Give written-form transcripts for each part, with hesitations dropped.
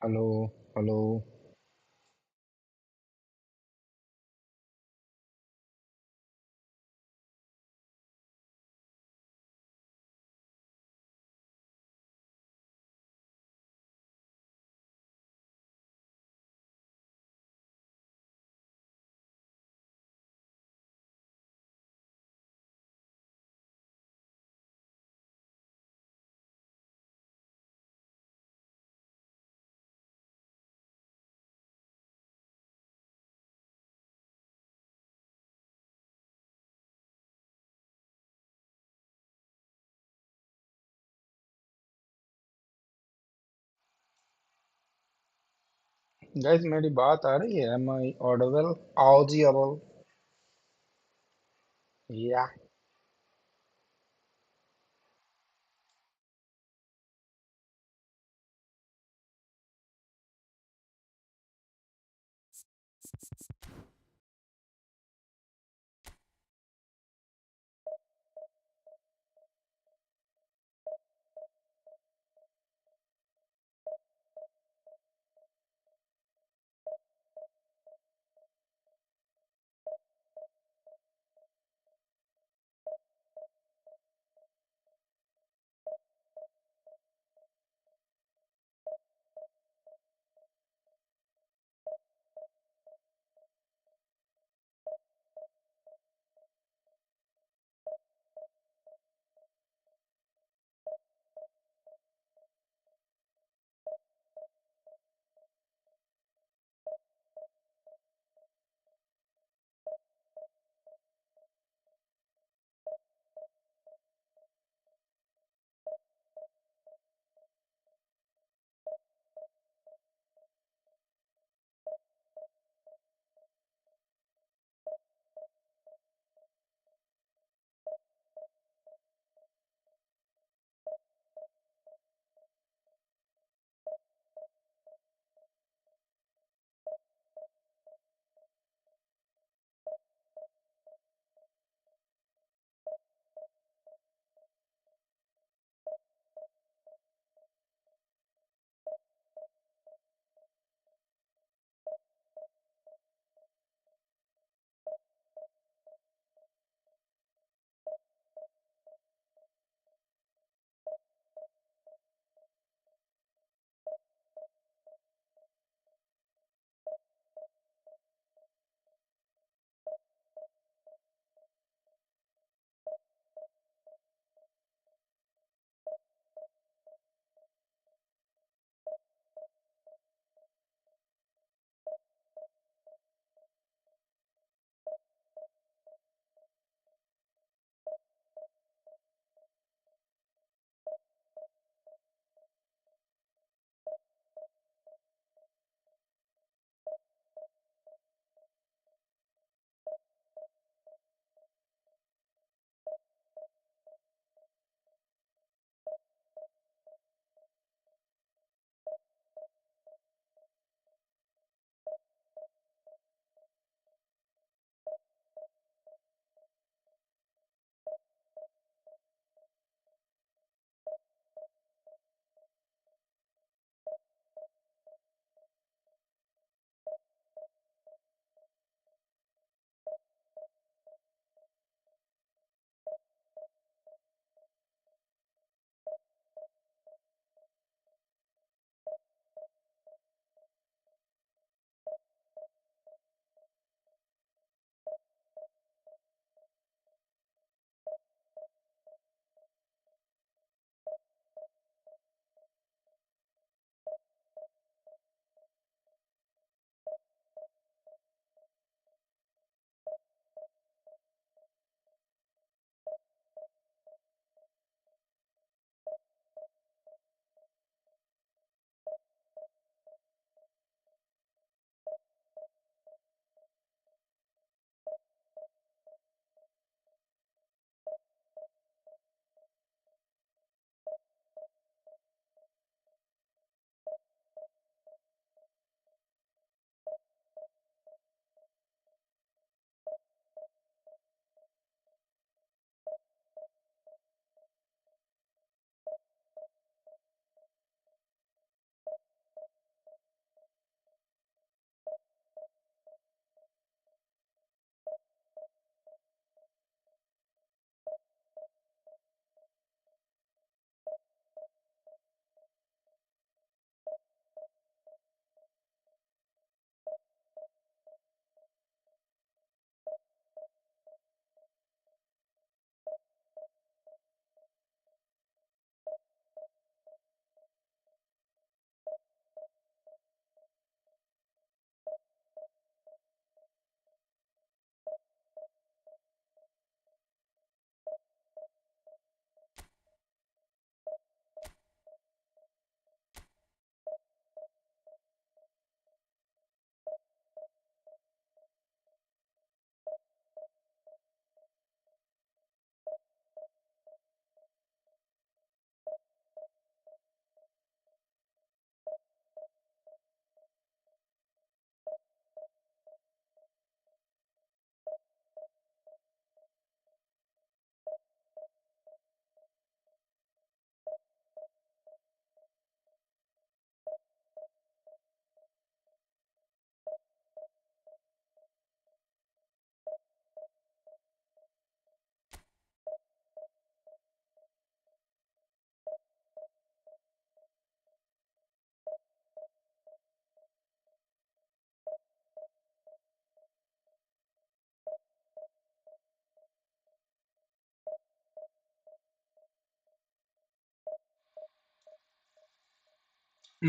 Hello. Hello. Guys मेरी बात आ रही है? Am I audible? Audible? Yeah.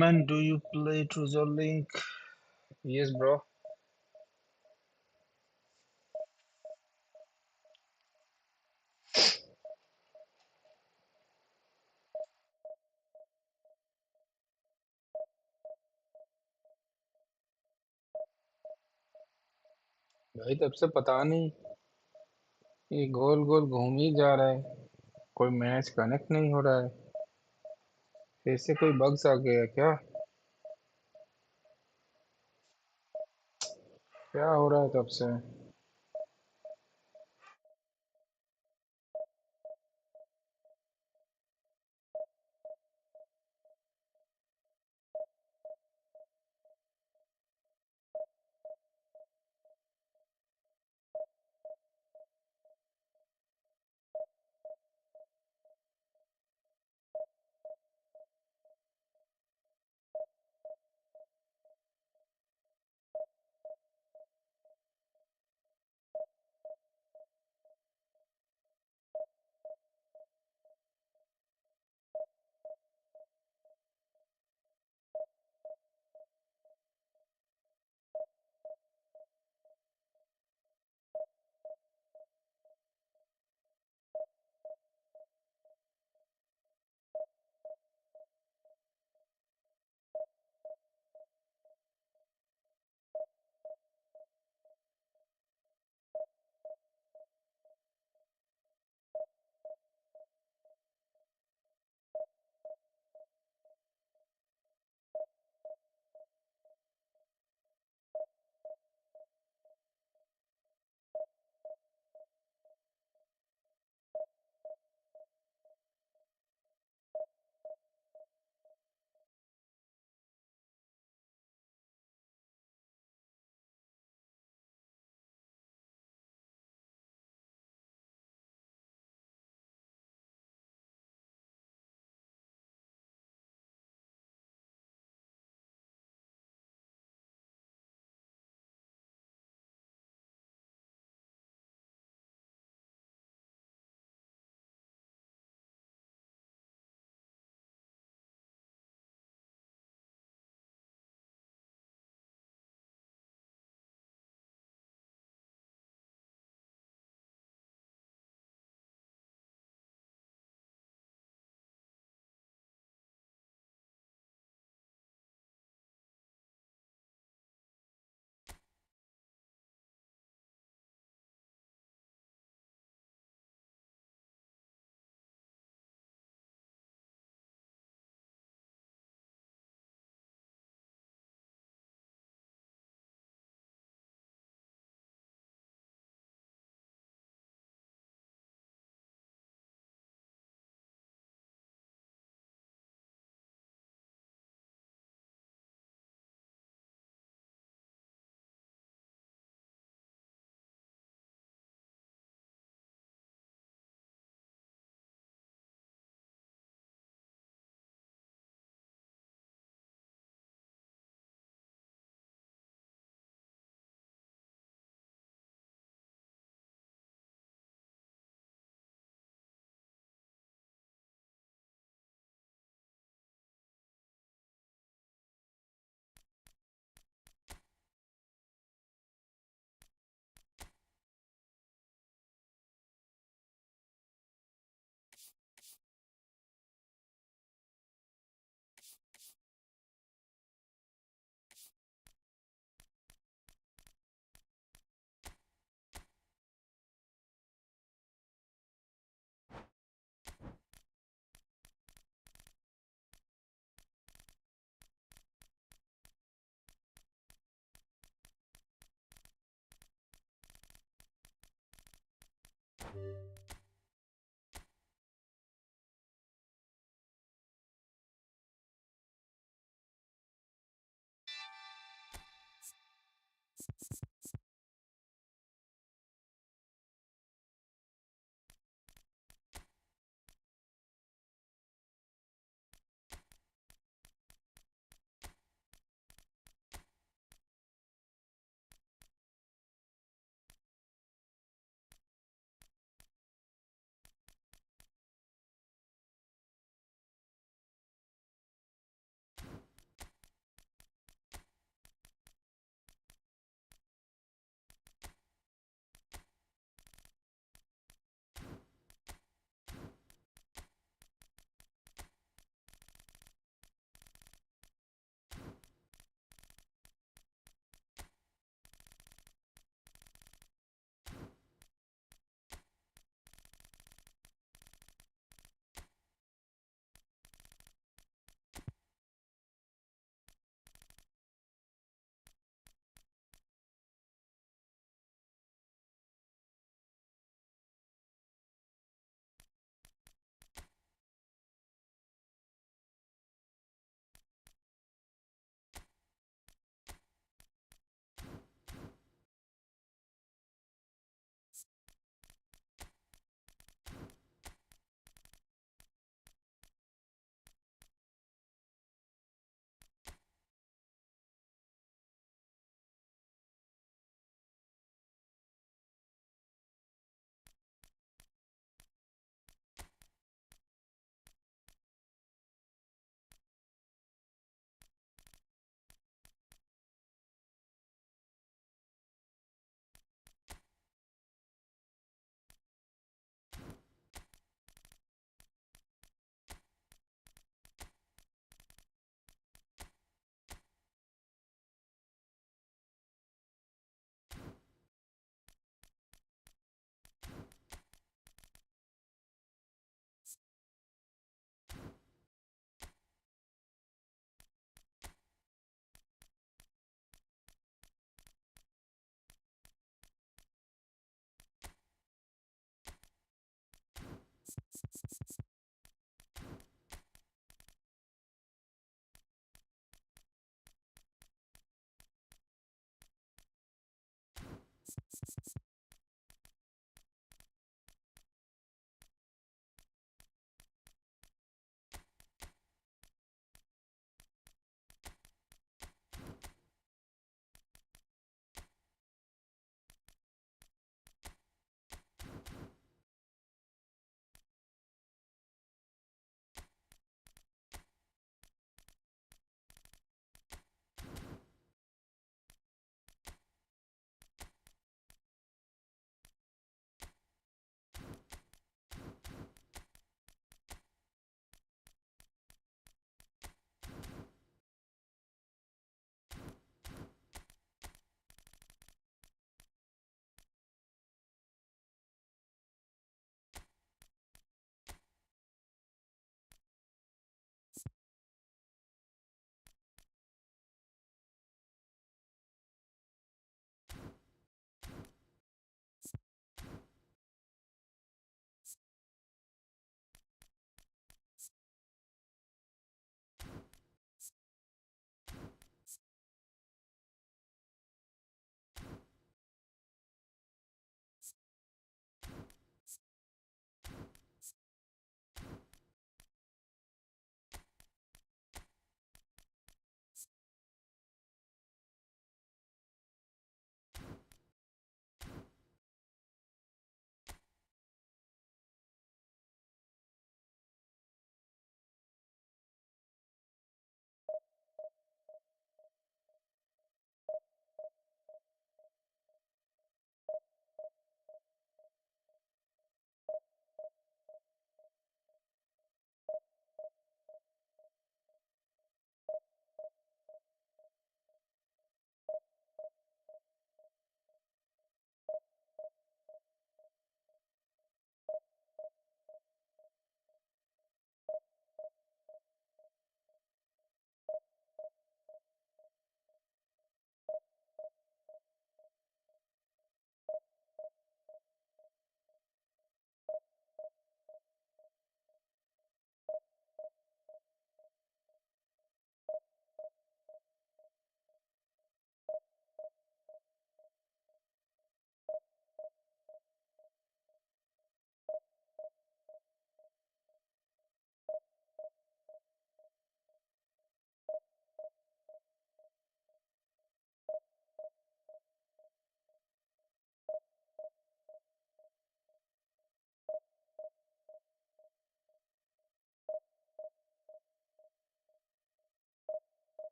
Man, do you play Truth or Link? Yes, bro. भाई तब से पता नहीं, ये गोल गोल घूम ही जा रहा है। कोई मैच कनेक्ट नहीं हो रहा है। फिर से कोई बग्स आ गया क्या? क्या हो रहा है तब से?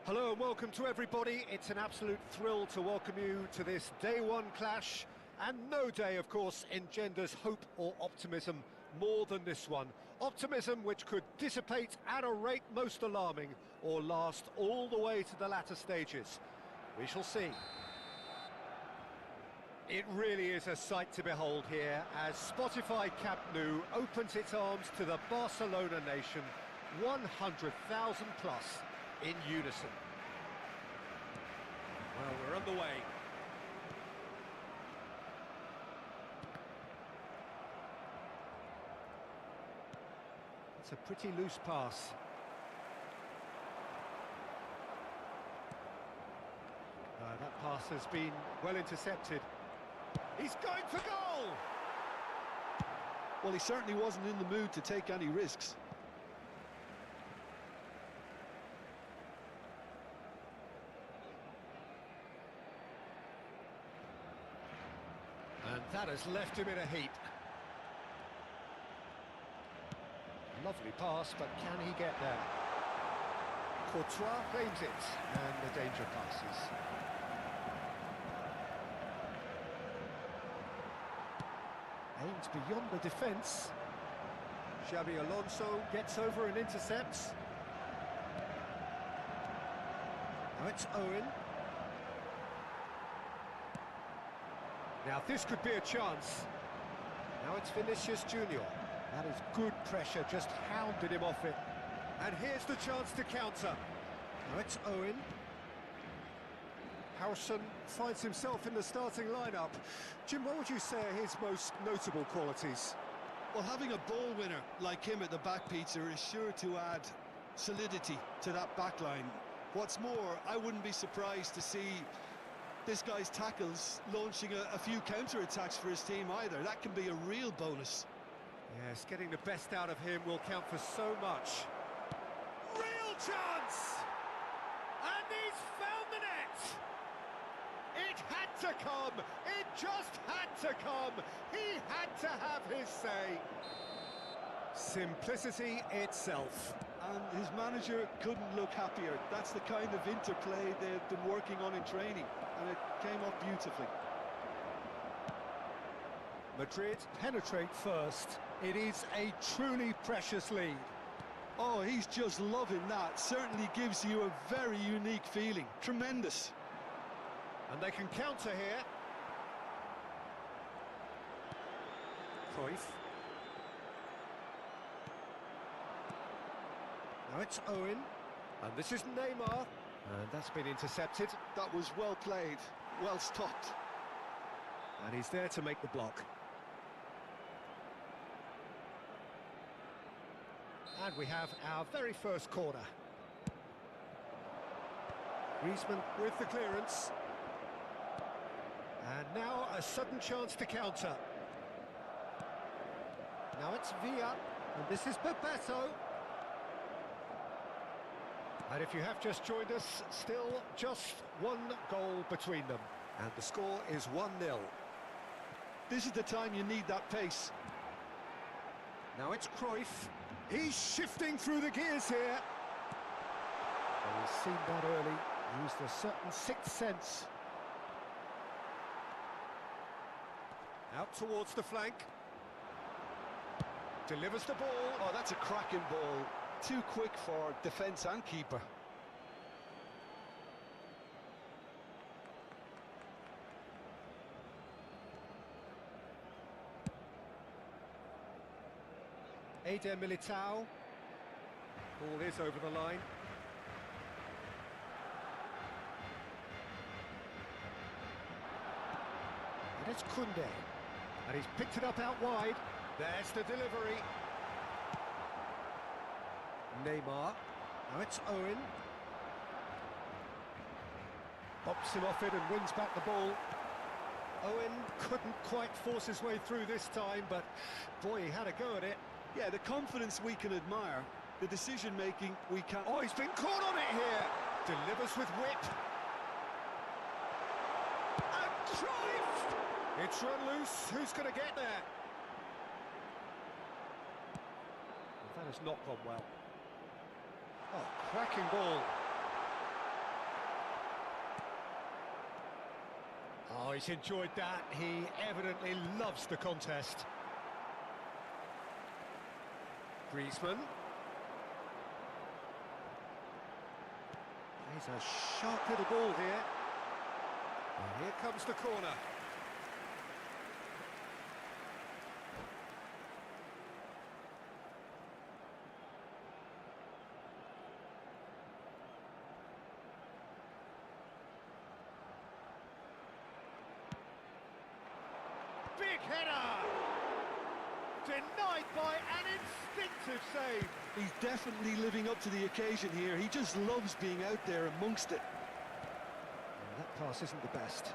Hello and welcome to everybody. It's an absolute thrill to welcome you to this day one clash, and no day, of course, engenders hope or optimism more than this one. Optimism which could dissipate at a rate most alarming or last all the way to the latter stages. We shall see. It really is a sight to behold here as Spotify Camp Nou opens its arms to the Barcelona nation, 100,000 plus in unison. Well, we're underway. It's a pretty loose pass. That pass has been well intercepted. He's going for goal! Well, he certainly wasn't in the mood to take any risks. And that has left him in a heap. Lovely pass, but can he get there? Courtois claims it, and the danger passes. Aims beyond the defence. Xabi Alonso gets over and intercepts. Now it's Owen. Now this could be a chance. Now it's Vinicius Junior. That is good pressure, just hounded him off it. And here's the chance to counter. Now it's Owen. Harrison finds himself in the starting lineup. Jim, what would you say are his most notable qualities? Well, having a ball winner like him at the back, Peter, is sure to add solidity to that back line. What's more, I wouldn't be surprised to see this guy's tackles launching a few counter-attacks for his team either. That can be a real bonus. Yes, getting the best out of him will count for so much. Real chance! And he's found the net! It had to come! It just had to come! He had to have his say! Simplicity itself. And his manager couldn't look happier. That's the kind of interplay they've been working on in training, and it came off beautifully. Madrid penetrate first. It is a truly precious lead. Oh, he's just loving that. Certainly gives you a very unique feeling. Tremendous. And they can counter here. Cruyff. Now it's Owen. And this is Neymar. And that's been intercepted. That was well played, well stopped. And he's there to make the block. And we have our very first corner. Griezmann with the clearance. And now a sudden chance to counter. Now it's Villa, and this is Bebeto. And if you have just joined us, still just one goal between them. And the score is 1-0. This is the time you need that pace. Now it's Cruyff. He's shifting through the gears here. Well, he's seen that early, used a certain sixth sense. Out towards the flank. Delivers the ball. Oh, that's a cracking ball. Too quick for defence and keeper. Eder Militao. Ball is over the line. And it's Koundé. And he's picked it up out wide. There's the delivery. Neymar. Now it's Owen. Bops him off it and wins back the ball. Owen couldn't quite force his way through this time, but boy, he had a go at it. Yeah, the confidence we can admire, the decision-making we can't... Oh, he's been caught on it here! Delivers with whip. And Cruyff! It's run loose. Who's going to get there? That has not gone well. Oh, cracking ball. Oh, he's enjoyed that. He evidently loves the contest. Griezmann. He's a sharp little ball here. And here comes the corner. Big header! Denied by an instinctive save. He's definitely living up to the occasion here. He just loves being out there amongst it. Well, that pass isn't the best.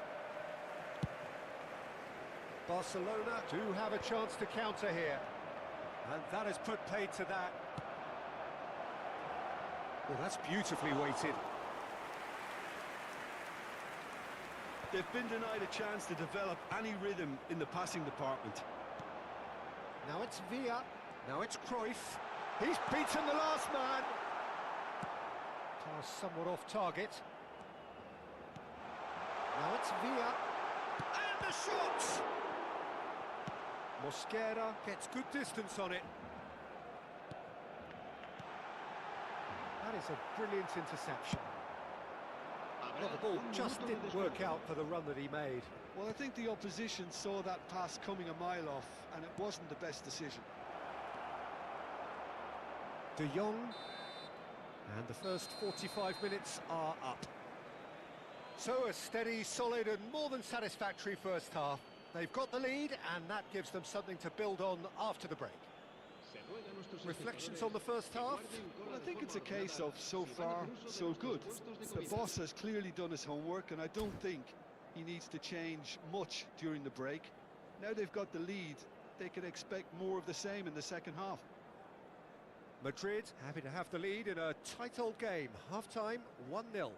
Barcelona do have a chance to counter here. And that has put paid to that. Well, that's beautifully weighted. They've been denied a chance to develop any rhythm in the passing department. Now it's Villa. Now it's Cruyff. He's beaten the last man. Pass somewhat off target. Now it's Villa. And the shot! Mosquera gets good distance on it. That is a brilliant interception. Well, the ball just didn't work out for the run that he made. Well, I think the opposition saw that pass coming a mile off, and it wasn't the best decision. De Jong, and the first 45 minutes are up. So a steady, solid and more than satisfactory first half. They've got the lead and that gives them something to build on after the break. Reflections on the first half? Well, I think it's a case of so far, so good. The boss has clearly done his homework, and I don't think he needs to change much during the break. Now they've got the lead, they can expect more of the same in the second half. Madrid happy to have the lead in a tight old game. Half-time, 1-0.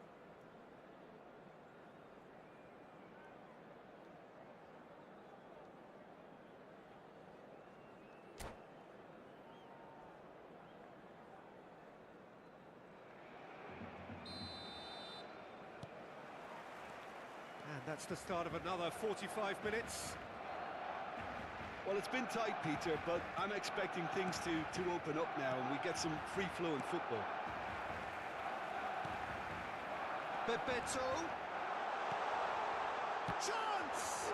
And that's the start of another 45 minutes. Well, it's been tight, Peter, but I'm expecting things to open up now and we get some free-flowing football. Bebeto. Chance!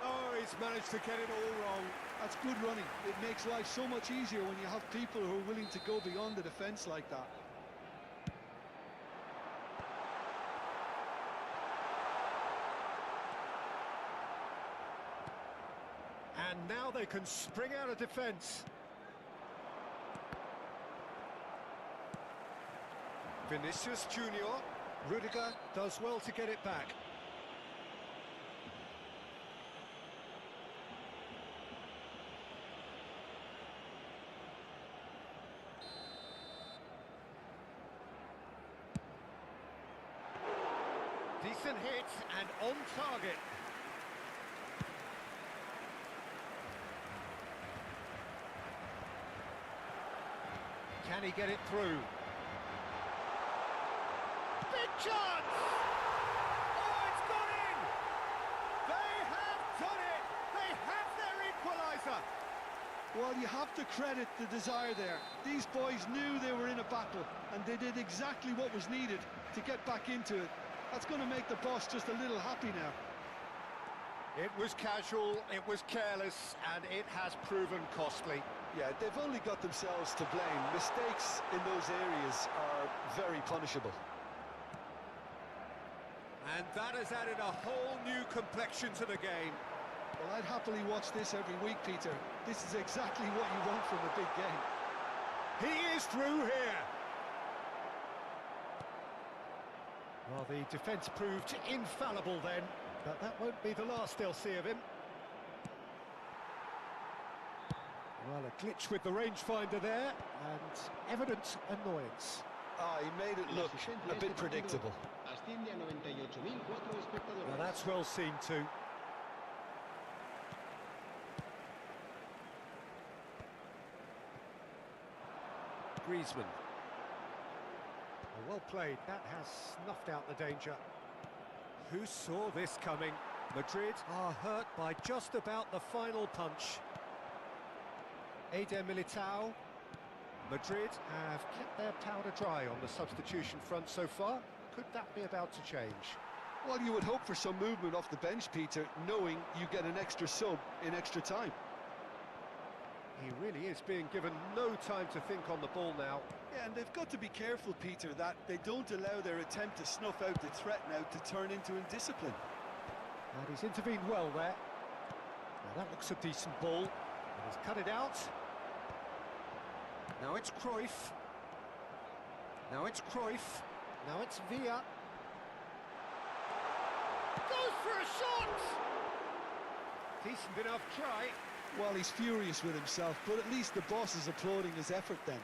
Oh, he's managed to get it all wrong. That's good running. It makes life so much easier when you have people who are willing to go beyond the defence like that. And now they can spring out of defence. Vinicius Junior. Rudiger does well to get it back. Decent hit and on target. Can he get it through? Big chance! Oh, it's gone in! They have done it! They have their equaliser! Well, you have to credit the desire there. These boys knew they were in a battle, and they did exactly what was needed to get back into it. That's going to make the boss just a little happy now. It was casual, it was careless, and it has proven costly. Yeah, they've only got themselves to blame. Mistakes in those areas are very punishable. And that has added a whole new complexion to the game. Well, I'd happily watch this every week, Peter. This is exactly what you want from a big game. He is through here. Well, the defence proved infallible then, but that won't be the last they'll see of him. Well, a glitch with the rangefinder there, and evident annoyance. Ah, he made it look a bit predictable. Now that's well seen too. Griezmann. Well played, that has snuffed out the danger. Who saw this coming? Madrid are hurt by just about the final punch. Eder Militao. Madrid have kept their powder dry on the substitution front so far. Could that be about to change? Well, you would hope for some movement off the bench, Peter, knowing you get an extra sub in extra time. He really is being given no time to think on the ball now. Yeah, and they've got to be careful, Peter, that they don't allow their attempt to snuff out the threat now to turn into indiscipline. And he's intervened well there. Now that looks a decent ball. And he's cut it out. Now it's Cruyff. Now it's Cruyff. Now it's Villa. Goes for a shot! Decent enough try. Well, he's furious with himself, but at least the boss is applauding his effort then.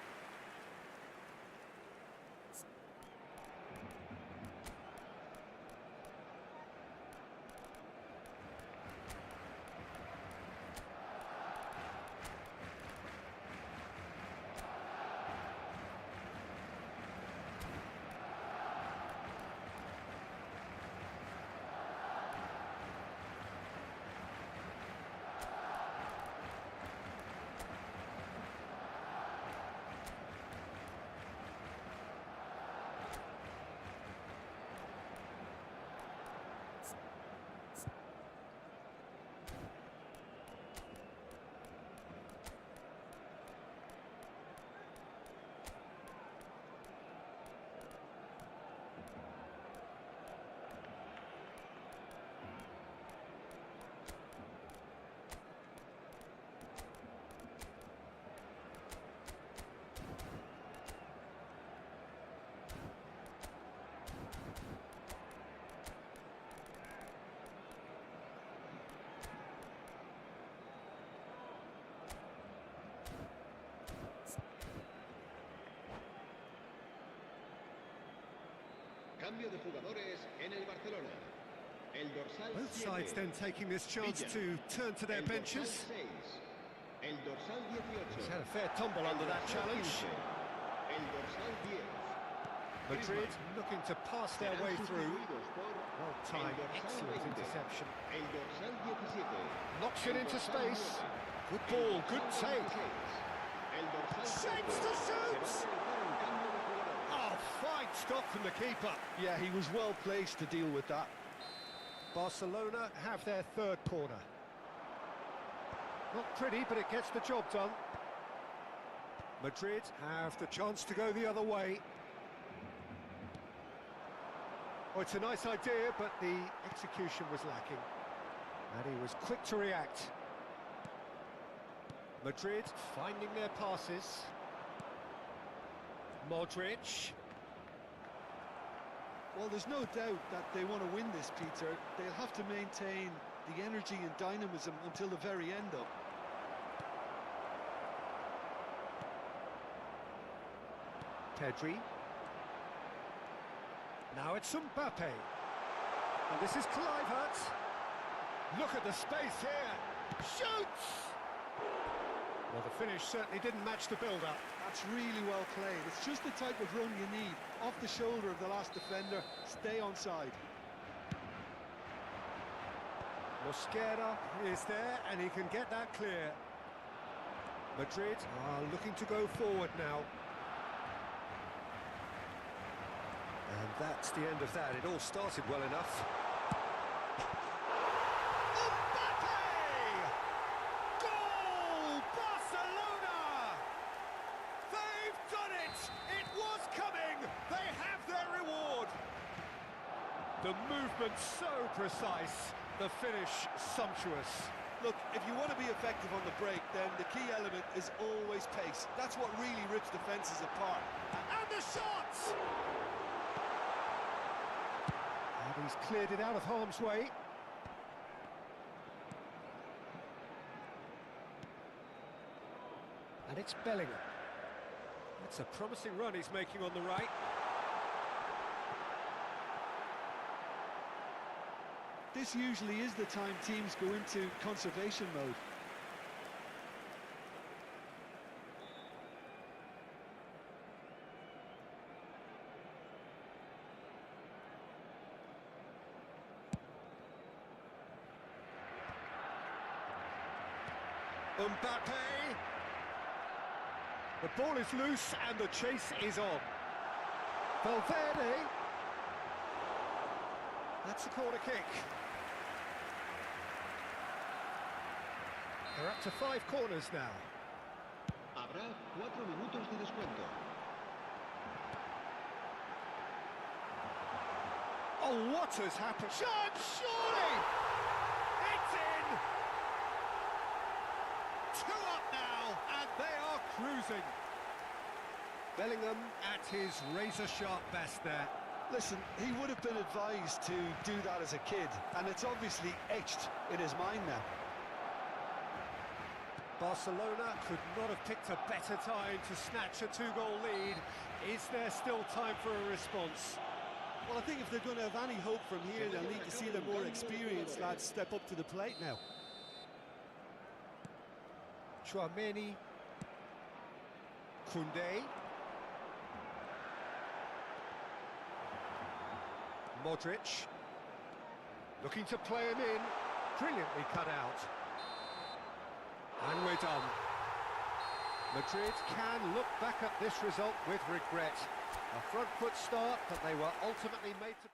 Cambio de jugadores en el Barcelona. El dorsal Both 7. sides then taking this chance to turn to their El benches. dorsal 6. El dorsal 18. He's had a fair tumble under that challenge. El dorsal 10. Madrid looking to pass their way through. Well timed, El dorsal excellent 20. interception. El dorsal 17. Knocks it El into dorsal space. 9. Good ball, El good dorsal take. 16. El dorsal Shapes 7. to Se va a shoot! realizar un cambio de jugador. Oh, fine stop from the keeper. Yeah, he was well placed to deal with that. Barcelona have their third corner. Not pretty, but it gets the job done. Madrid have the chance to go the other way. Oh, it's a nice idea, but the execution was lacking. And he was quick to react. Madrid finding their passes. Modric. Well, there's no doubt that they want to win this, Peter. They'll have to maintain the energy and dynamism until the very end, though. Pedri. Now it's Mbappe. And this is Kluivert. Look at the space here. Shoots! Well, the finish certainly didn't match the build-up. That's really well played. It's just the type of run you need. Off the shoulder of the last defender, stay onside. Mosquera is there, and he can get that clear. Madrid are looking to go forward now. And that's the end of that. It all started well enough. Goal! Barcelona! They've done it! It was coming! They have their reward! The movement so precise, the finish sumptuous. Look, if you want to be effective on the break, then the key element is always pace. That's what really rips defences apart. And the shots! And he's cleared it out of harm's way. And it's Bellingham. That's a promising run he's making on the right. This usually is the time teams go into conservation mode. Mbappe. The ball is loose and the chase is on. Valverde. That's a corner kick. They're up to 5 corners now. Habrá 4 minutos de descuento. Oh, what has happened? Shot, surely! It's in! 2 up now, and they are cruising. Bellingham at his razor-sharp best there. Listen, he would have been advised to do that as a kid, and it's obviously etched in his mind now. Barcelona could not have picked a better time to snatch a 2-goal lead. Is there still time for a response? Well, I think if they're going to have any hope from here, they'll need to see their more experienced lads step up to the plate now. Tchouaméni. Koundé. Modric. Looking to play him in. Brilliantly cut out. And we're done. Madrid can look back at this result with regret. A front foot start, but they were ultimately made to...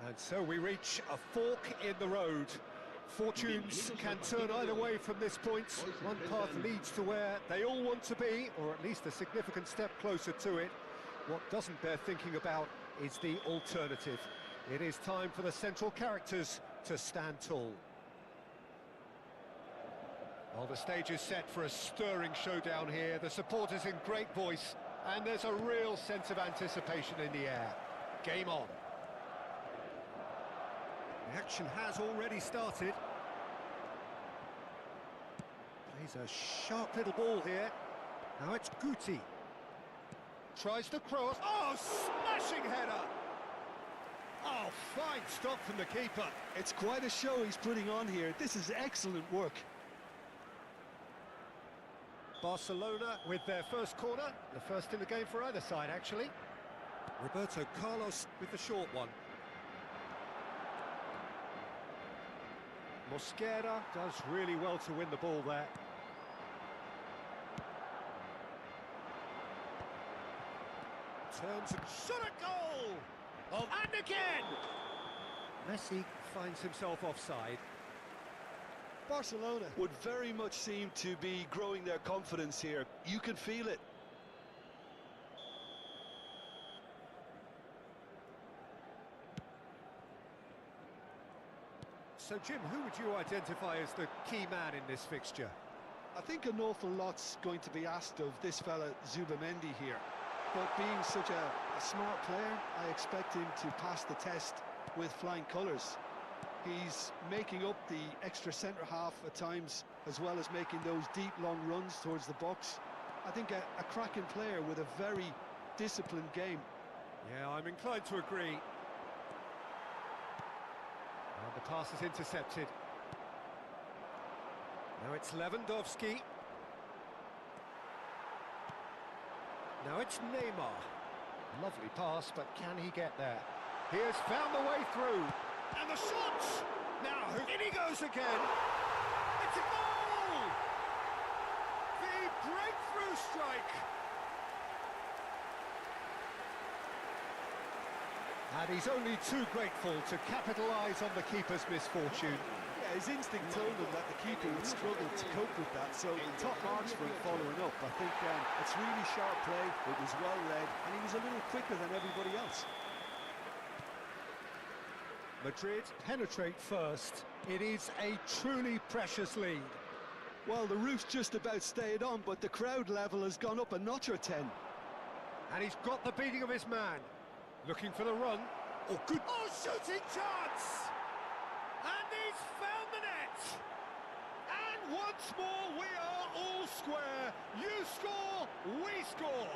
And so we reach a fork in the road. Fortunes can turn either way from this point. One path leads to where they all want to be, or at least a significant step closer to it. What doesn't bear thinking about is the alternative. It is time for the central characters to stand tall. Well, the stage is set for a stirring showdown here. The supporters in great voice, and there's a real sense of anticipation in the air. Game on. The action has already started. Plays a sharp little ball here. Now it's Guti. Tries to cross. Oh, smashing header! Oh, fine stop from the keeper. It's quite a show he's putting on here. This is excellent work. Barcelona with their first corner. The first in the game for either side, actually. Roberto Carlos with the short one. Mosquera does really well to win the ball there. Turns and shot a goal! Oh, and again! Messi finds himself offside. Barcelona would very much seem to be growing their confidence here. You can feel it. So, Jim, who would you identify as the key man in this fixture? I think an awful lot's going to be asked of this fella Zubamendi here. But being such a smart player, I expect him to pass the test with flying colours. He's making up the extra centre-half at times, as well as making those deep, long runs towards the box. I think a cracking player with a very disciplined game. Yeah, I'm inclined to agree. And the pass is intercepted. Now it's Lewandowski. Now it's Neymar. Lovely pass, but can he get there? He has found the way through. And the shot! Now, in he goes again. It's a goal! The breakthrough strike. And he's only too grateful to capitalise on the keeper's misfortune. Yeah, his instinct told him that the keeper would struggle to cope with that, so top marks for him following up. I think it's really sharp play, it was well read, and he was a little quicker than everybody else. Madrid penetrate first. It is a truly precious lead. Well, the roof's just about stayed on, but the crowd level has gone up a notch or 10. And he's got the beating of his man. Looking for the run. Oh, good. Oh, shooting chance! And he's found the net! And once more, we are all square. You score, we score.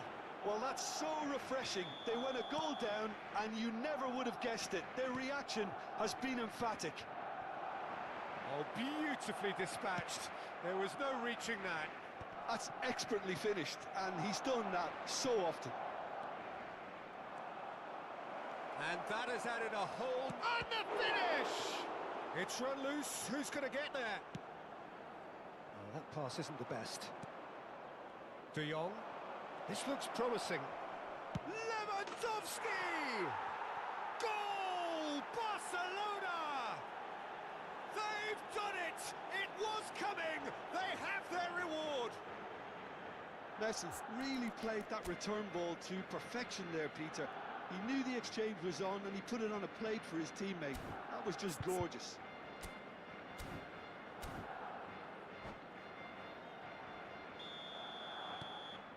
Well, that's so refreshing. They went a goal down, and you never would have guessed it. Their reaction has been emphatic. Oh, beautifully dispatched. There was no reaching that. That's expertly finished, and he's done that so often. And that has added a whole... And the finish! It's run loose. Who's going to get there? Oh, that pass isn't the best. De Jong. This looks promising. Lewandowski! Goal! Barcelona! They've done it! It was coming! They have their reward! Messi really played that return ball to perfection there, Peter. He knew the exchange was on and he put it on a plate for his teammate. That was just gorgeous.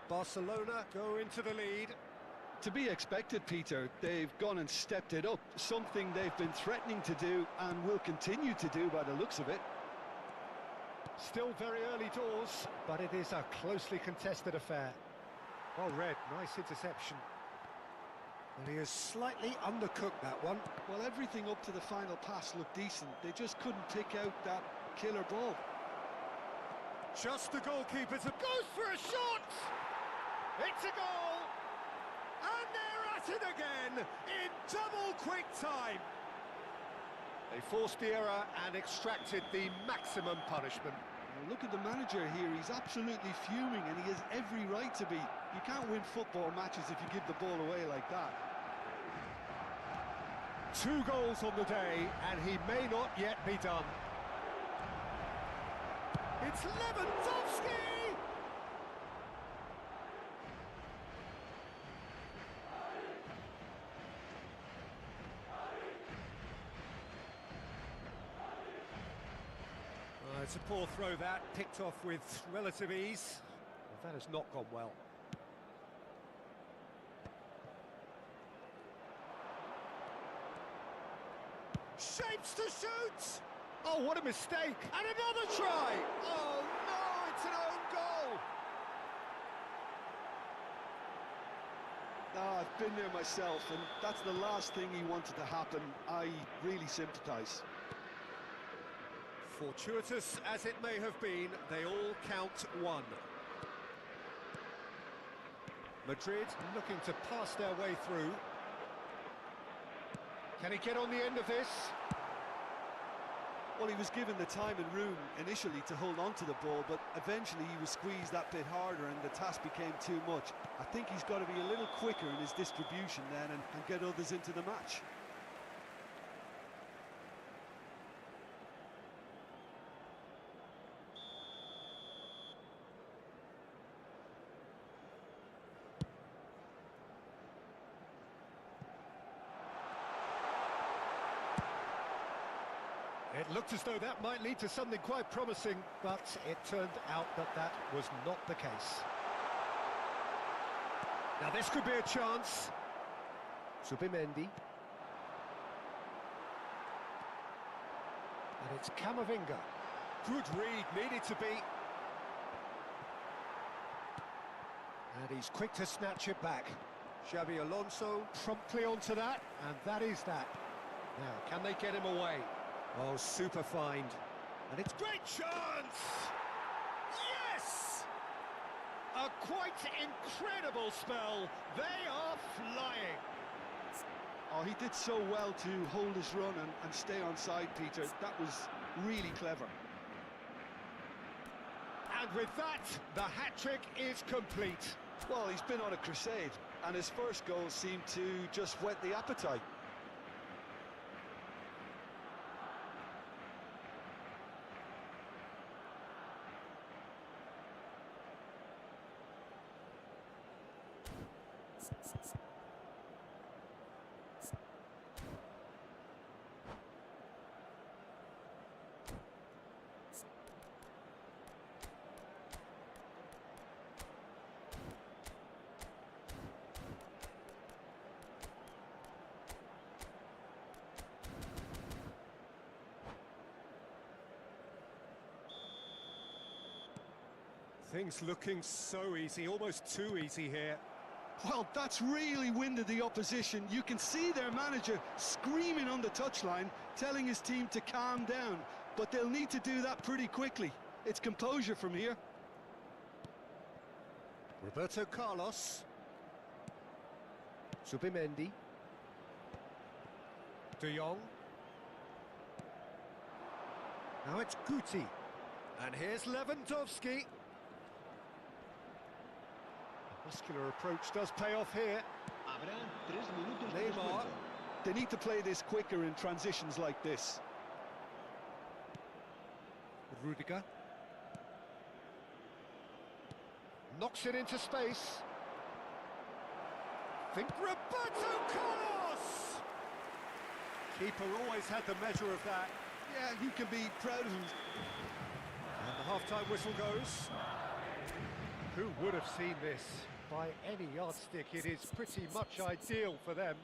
Barcelona go into the lead. To be expected, Peter. They've gone and stepped it up, something they've been threatening to do and will continue to do by the looks of it. Still very early doors, but it is a closely contested affair. Well read, nice interception. And he has slightly undercooked that one. Well, everything up to the final pass looked decent. They just couldn't pick out that killer ball. Just the goalkeeper goes for a shot! It's a goal! And they're at it again in double quick time. They forced the error and extracted the maximum punishment. Well, look at the manager here. He's absolutely fuming and he has every right to be. You can't win football matches if you give the ball away like that. 2 goals on the day, and he may not yet be done. It's Lewandowski! It's a poor throw that, picked off with relative ease. Well, that has not gone well. Shapes to shoot! Oh, what a mistake! And another try! Oh no, it's an own goal! I've been there myself, and that's the last thing he wanted to happen. I really sympathise. Fortuitous as it may have been, they all count one. Madrid looking to pass their way through. Can he get on the end of this? Well, he was given the time and room initially to hold on to the ball, but eventually he was squeezed that bit harder and the task became too much. I think he's got to be a little quicker in his distribution then and get others into the match. It looked as though that might lead to something quite promising, but it turned out that that was not the case. Now this could be a chance. Zubimendi. And it's Camavinga. Good read, needed to be. And he's quick to snatch it back. Xabi Alonso promptly onto that, and that is that. Now, can they get him away? Oh, super find. And it's great chance! Yes! A quite incredible spell. They are flying. Oh, he did so well to hold his run and stay on side, Peter. That was really clever. And with that, the hat-trick is complete. Well, he's been on a crusade, and his first goal seemed to just whet the appetite. Things looking so easy, almost too easy here. Well, that's really winded the opposition. You can see their manager screaming on the touchline, telling his team to calm down. But they'll need to do that pretty quickly. It's composure from here. Roberto Carlos. Zubimendi. De Jong. Now it's Guti. And here's Lewandowski. Muscular approach does pay off here. Habrá 3 minutos de Neymar. descuento. They need to play this quicker in transitions like this. Rudiger. Knocks it into space. Think Roberto Carlos! Keeper always had the measure of that. Yeah, he can be proud of him. And the half-time whistle goes. Who would have seen this? By any yardstick, it is pretty much ideal for them.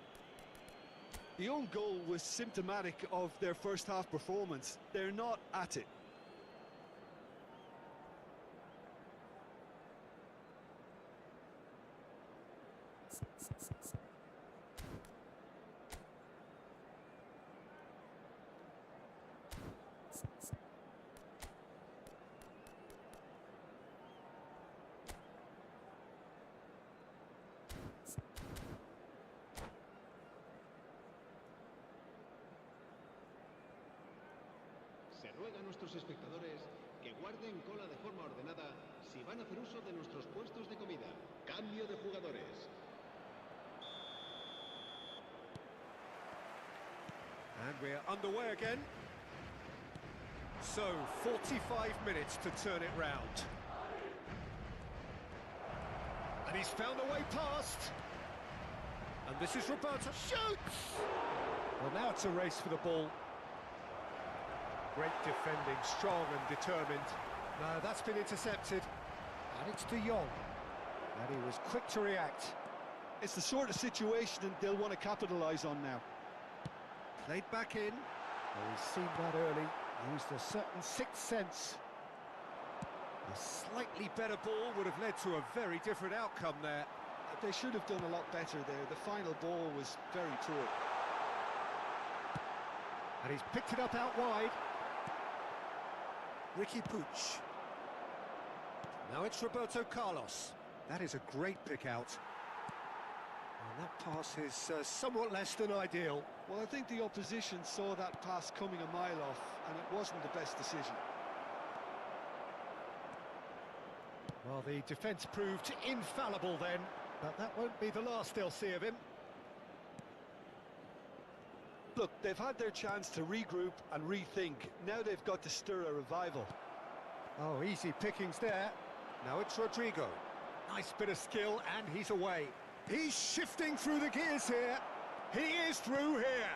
The own goal was symptomatic of their first half performance. They're not at it. Se ruega a nuestros espectadores que guarden cola de forma ordenada si van a hacer uso de nuestros puestos de comida. Cambio de jugadores. And we're underway again. So, 45 minutes to turn it round. And he's found a way past. And this is Roberto. Shoots! Well, now it's a race for the ball. Great defending, strong and determined. No, that's been intercepted. And it's De Jong. And he was quick to react. It's the sort of situation they'll want to capitalise on now. Played back in. Oh, he's seen that early. Used a certain sixth sense. A slightly better ball would have led to a very different outcome there. They should have done a lot better there. The final ball was very poor. And he's picked it up out wide. Ricky Puig. Now it's Roberto Carlos. That is a great pick out. And that pass is somewhat less than ideal. Well, I think the opposition saw that pass coming a mile off, and it wasn't the best decision. Well, the defence proved infallible then, but that won't be the last they'll see of him. Look, they've had their chance to regroup and rethink. Now they've got to stir a revival. Oh, easy pickings there. Now it's Rodrigo. Nice bit of skill, and he's away. He's shifting through the gears here. He is through here.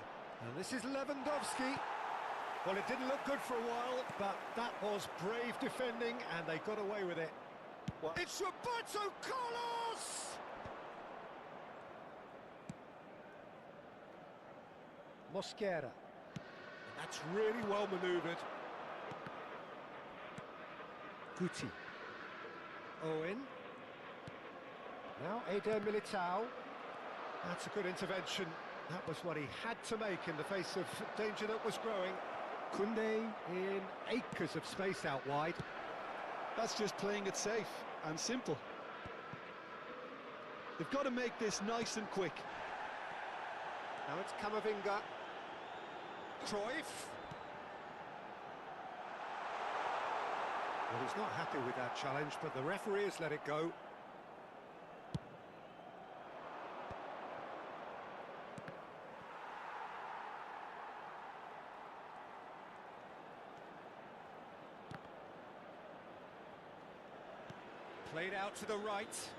And this is Lewandowski. Well, it didn't look good for a while, but that was brave defending, and they got away with it. Well, it's Roberto Carlos! Mosquera. And that's really well manoeuvred. Guti. Owen. Now Eder Militao. That's a good intervention. That was what he had to make in the face of danger that was growing. Koundé in acres of space out wide. That's just playing it safe and simple. They've got to make this nice and quick. Now it's Camavinga. Cruyff. Well, he's not happy with that challenge, but the referee has let it go. Played out to the right.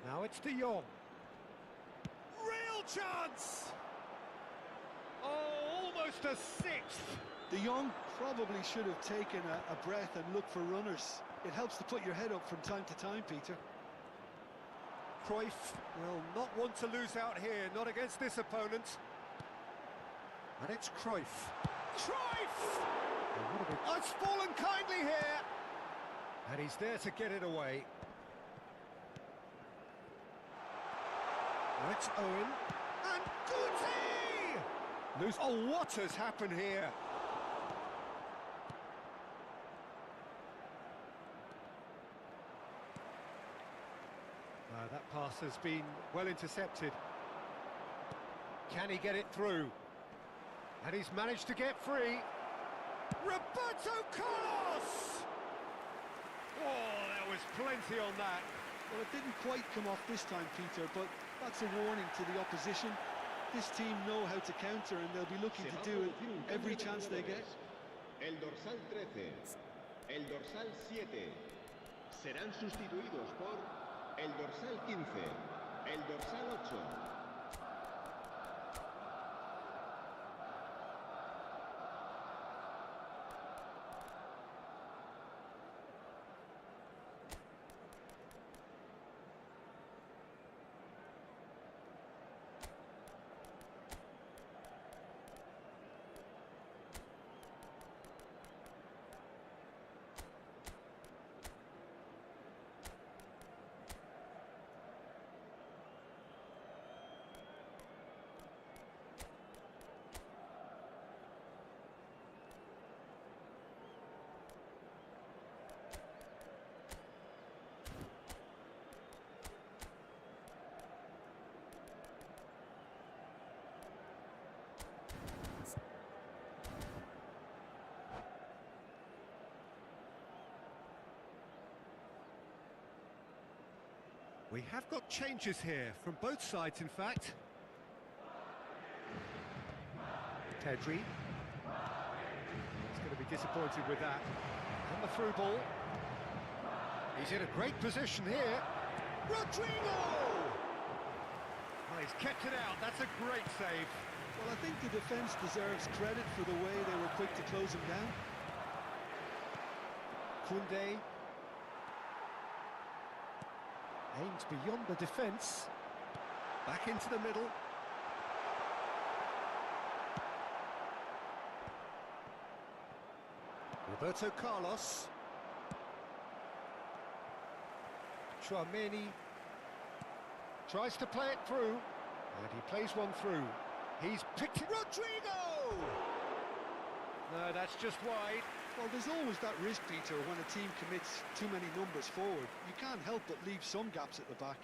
Now it's De Jong. Real chance! Oh, almost a sixth. De Jong probably should have taken a breath and looked for runners. It helps to put your head up from time to time, Peter. Cruyff will not want to lose out here, not against this opponent. And it's Cruyff. Cruyff! Oh, it's fallen kindly here. And he's there to get it away. Now it's Owen. And Guti! Oh, what has happened here? That pass has been well intercepted. Can he get it through? And he's managed to get free. Roberto Carlos! Oh, there was plenty on that. Well, it didn't quite come off this time, Peter, but that's a warning to the opposition. This team know how to counter, and they'll be looking to do it every chance they get. El dorsal 13, el dorsal 7 serán sustituidos por el dorsal 15, el dorsal 8. We have got changes here, from both sides in fact. Pedri. He's going to be disappointed with that. And the through ball. He's in a great position here. Rodrigo! Well, he's kept it out. That's a great save. Well, I think the defence deserves credit for the way they were quick to close him down. Koundé aims beyond the defence. Back into the middle. Roberto Carlos. Tchouaméni tries to play it through, and he plays one through. He's picked it. Rodrigo! No, that's just wide. Well, there's always that risk, Peter, when a team commits too many numbers forward. You can't help but leave some gaps at the back.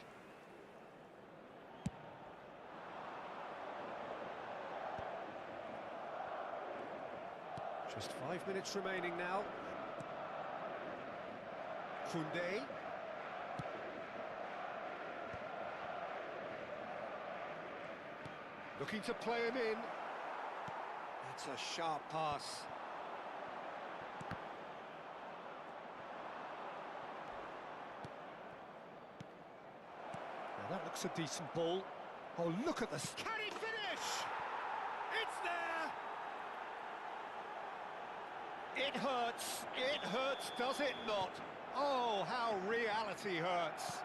Just 5 minutes remaining now. Koundé. Looking to play him in. That's a sharp pass. Now that looks a decent ball. Oh, look at this. Can he finish? It's there! It hurts. It hurts, does it not? Oh, how reality hurts.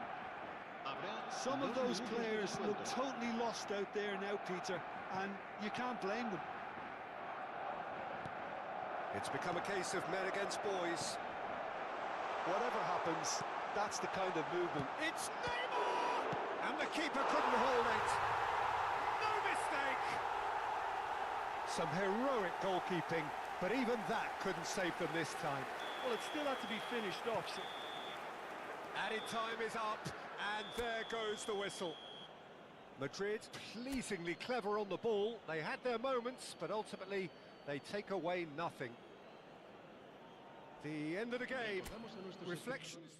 Some of those players look totally lost out there now, Peter, and you can't blame them. It's become a case of men against boys. Whatever happens, that's the kind of movement. It's Neymar! And the keeper couldn't hold it. No mistake! Some heroic goalkeeping, but even that couldn't save them this time. Well, it still had to be finished off. So Added time is up, and there goes the whistle. Madrid pleasingly clever on the ball. They had their moments, but ultimately they take away nothing. The end of the game. Reflections.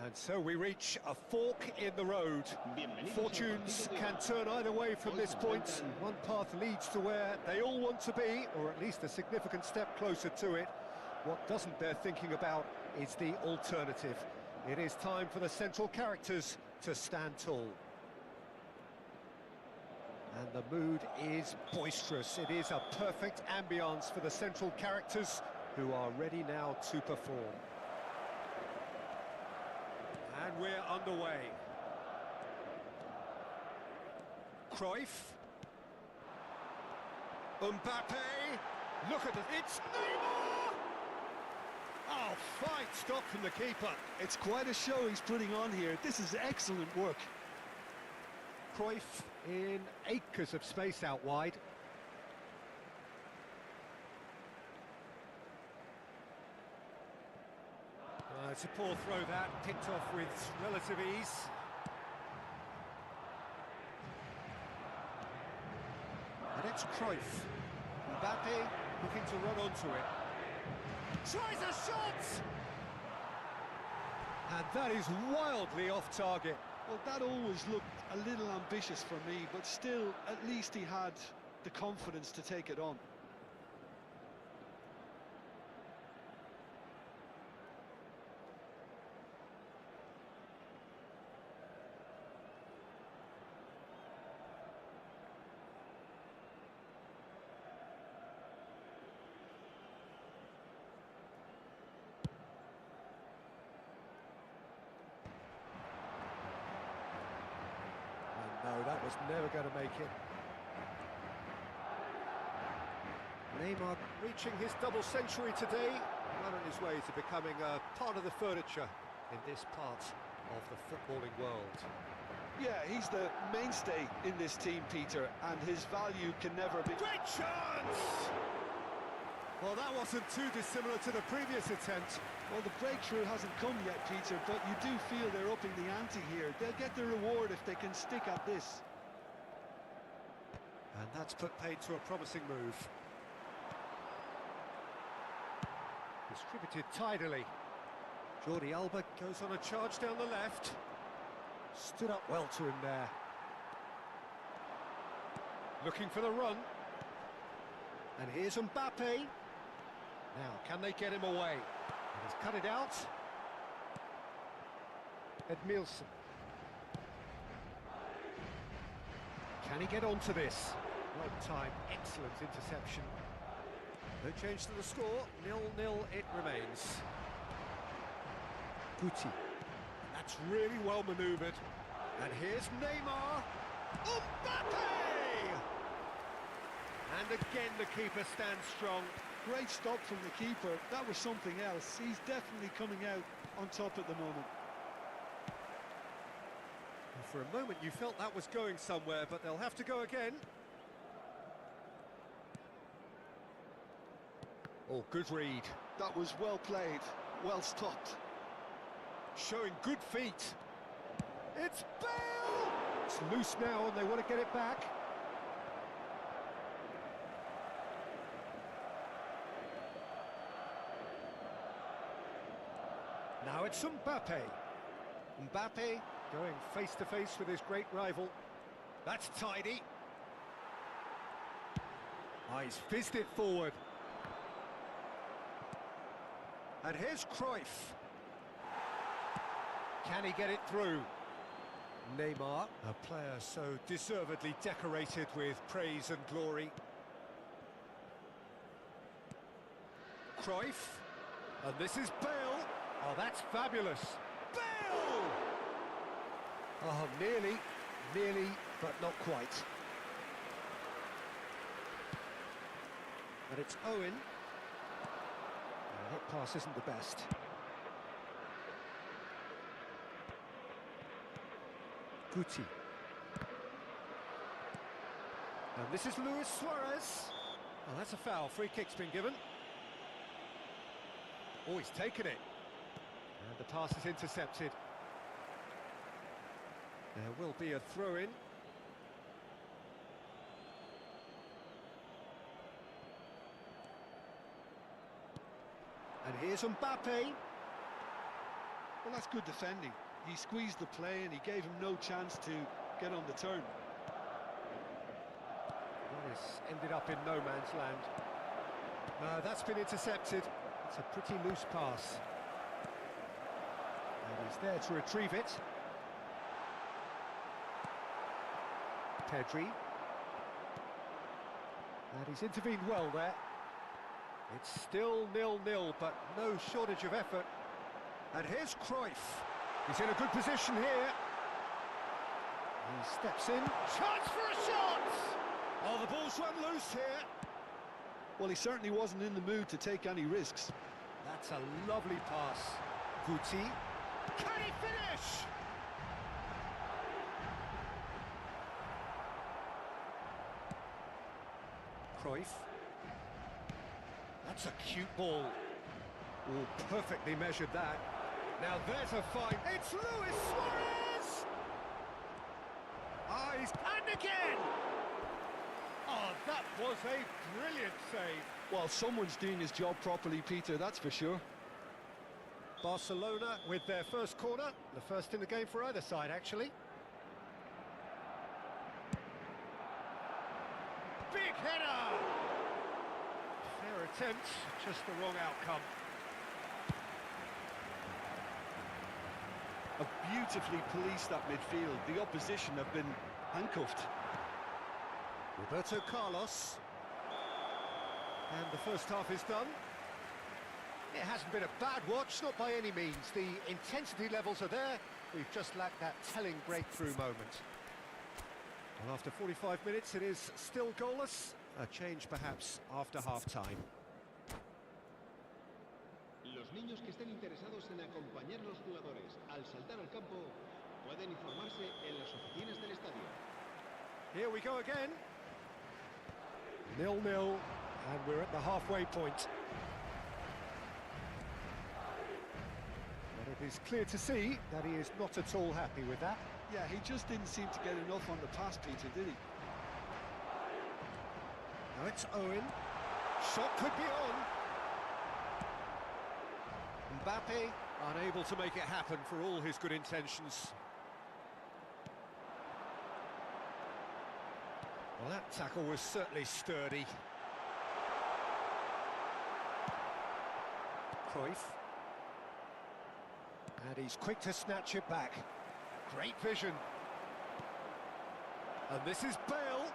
And so we reach a fork in the road. Fortunes can turn either way from this point. One path leads to where they all want to be, or at least a significant step closer to it. What doesn't bear thinking about is the alternative. It is time for the central characters to stand tall. And the mood is boisterous. It is a perfect ambience for the central characters who are ready now to perform. And we're underway. Cruyff. Mbappe. Look at it. It's Neymar! Oh, fine stop from the keeper. It's quite a show he's putting on here. This is excellent work. Cruyff in acres of space out wide. It's a poor throw that, picked off with relative ease. And it's Cruyff. Mbappe looking to run onto it. Tries a shot! And that is wildly off target. Well, that always looked a little ambitious for me, but still, at least he had the confidence to take it on. No, that was never going to make it. Neymar reaching his double century today, well on his way to becoming a part of the furniture in this part of the footballing world. Yeah, he's the mainstay in this team, Peter, and his value can never be... Great chance! Well, that wasn't too dissimilar to the previous attempt. Well, the breakthrough hasn't come yet, Peter, but you do feel they're upping the ante here. They'll get the reward if they can stick at this. And that's put paid to a promising move. Distributed tidily. Jordi Alba goes on a charge down the left. Stood up well to him there. Looking for the run. And here's Mbappe. Now, can they get him away? And he's cut it out. Edmilson. Can he get onto this? Well timed, excellent interception. No change to the score, 0-0 it remains. Guti. That's really well manoeuvred. And here's Neymar. Mbappe! And again the keeper stands strong. Great stop from the keeper. That was something else. He's definitely coming out on top at the moment. And for a moment you felt that was going somewhere, but they'll have to go again. Oh, good read. That was well played, well stopped. Showing good feet. It's Bale! It's loose now and they want to get it back. Now it's Mbappe. Mbappe going face to face with his great rival. That's tidy. Oh, he's fizzed it forward. And here's Cruyff. Can he get it through? Neymar, a player so deservedly decorated with praise and glory. Cruyff. And this is Bale. Oh, that's fabulous. Bale! Oh, nearly, but not quite. But it's Owen. That pass isn't the best. Guti. And this is Luis Suarez. Oh, that's a foul. Free kick's been given. Oh, he's taken it. And the pass is intercepted. There will be a throw-in. And here's Mbappe. Well, that's good defending. He squeezed the play and he gave him no chance to get on the turn. Well, this ended up in no man's land. No, that's been intercepted. It's a pretty loose pass. And he's there to retrieve it. Pedri. And he's intervened well there. It's still 0-0, but no shortage of effort. And here's Cruyff. He's in a good position here. He steps in. Chance for a shot! Oh, the ball's run loose here. Well, he certainly wasn't in the mood to take any risks. That's a lovely pass. Guti. Can he finish? Cruyff. That's a cute ball. Oh, perfectly measured that. Now there's a fight. It's Luis Suarez! Ah, and again! Oh, that was a brilliant save. Well, someone's doing his job properly, Peter, that's for sure. Barcelona with their first corner. The first in the game for either side, actually. Big header! Fair attempt, just the wrong outcome. Have beautifully policed that midfield. The opposition have been handcuffed. Roberto Carlos. And the first half is done. It hasn't been a bad watch, not by any means. The intensity levels are there. We've just lacked that telling breakthrough moment. Well, after 45 minutes, it is still goalless. A change, perhaps, after half-time. Los niños que estén interesados en acompañar a los jugadores al saltar al campo pueden informarse en las oficinas del estadio. Here we go again. 0-0, and we're at the halfway point. But it is clear to see that he is not at all happy with that. Yeah, he just didn't seem to get enough on the pass, Peter, did he? Now it's Owen. Shot could be on. Mbappe unable to make it happen for all his good intentions. Well, that tackle was certainly sturdy. Cruyff. And he's quick to snatch it back. Great vision. And this is Bale.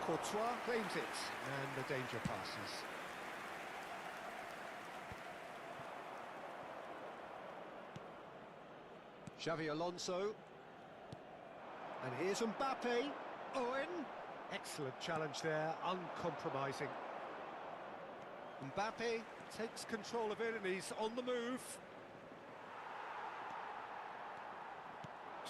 Courtois claims it, and the danger passes. Xavi Alonso. And here's Mbappe. Owen. Excellent challenge there, uncompromising. Mbappe takes control of it and he's on the move.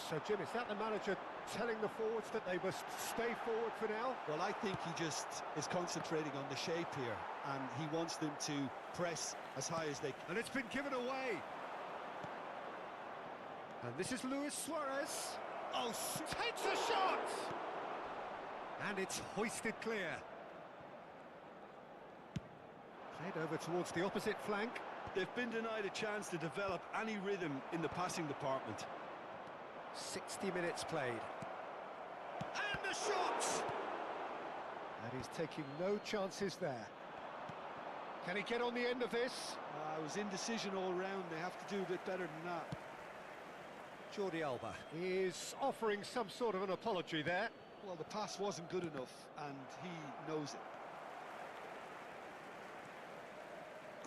So, Jim, is that the manager telling the forwards that they must stay forward for now? Well, I think he just is concentrating on the shape here, and he wants them to press as high as they can. And it's been given away. And this is Luis Suarez. Oh, takes a shot! And it's hoisted clear. Played over towards the opposite flank. They've been denied a chance to develop any rhythm in the passing department. 60 minutes played. And the shot! And he's taking no chances there. Can he get on the end of this? It was indecision all round. They have to do a bit better than that. Jordi Alba is offering some sort of an apology there. Well, the pass wasn't good enough, and he knows it.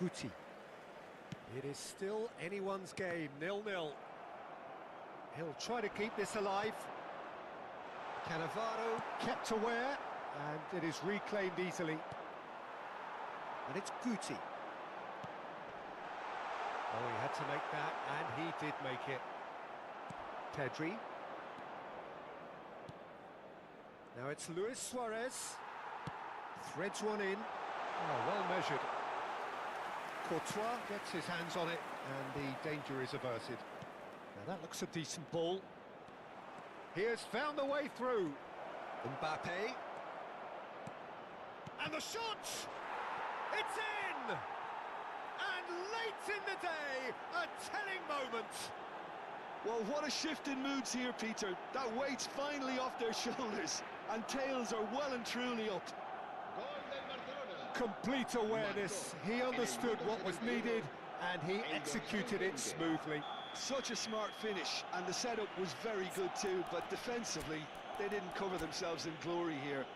Guti. It is still anyone's game, 0-0. He'll try to keep this alive. Cannavaro kept aware, and it is reclaimed easily. And it's Guti. Oh, he had to make that, and he did make it. Pedri. Now it's Luis Suarez. Threads one in. Oh, well measured. Courtois gets his hands on it, and the danger is averted. Now that looks a decent ball. He has found the way through. Mbappe. And the shot! It's in! And late in the day, a telling moment. Well, what a shift in moods here, Peter. That weight's finally off their shoulders, and tails are well and truly up. Gol del Barcelona. Complete awareness. He understood what was needed, and he executed it smoothly. Such a smart finish, and the setup was very good too, but defensively, they didn't cover themselves in glory here.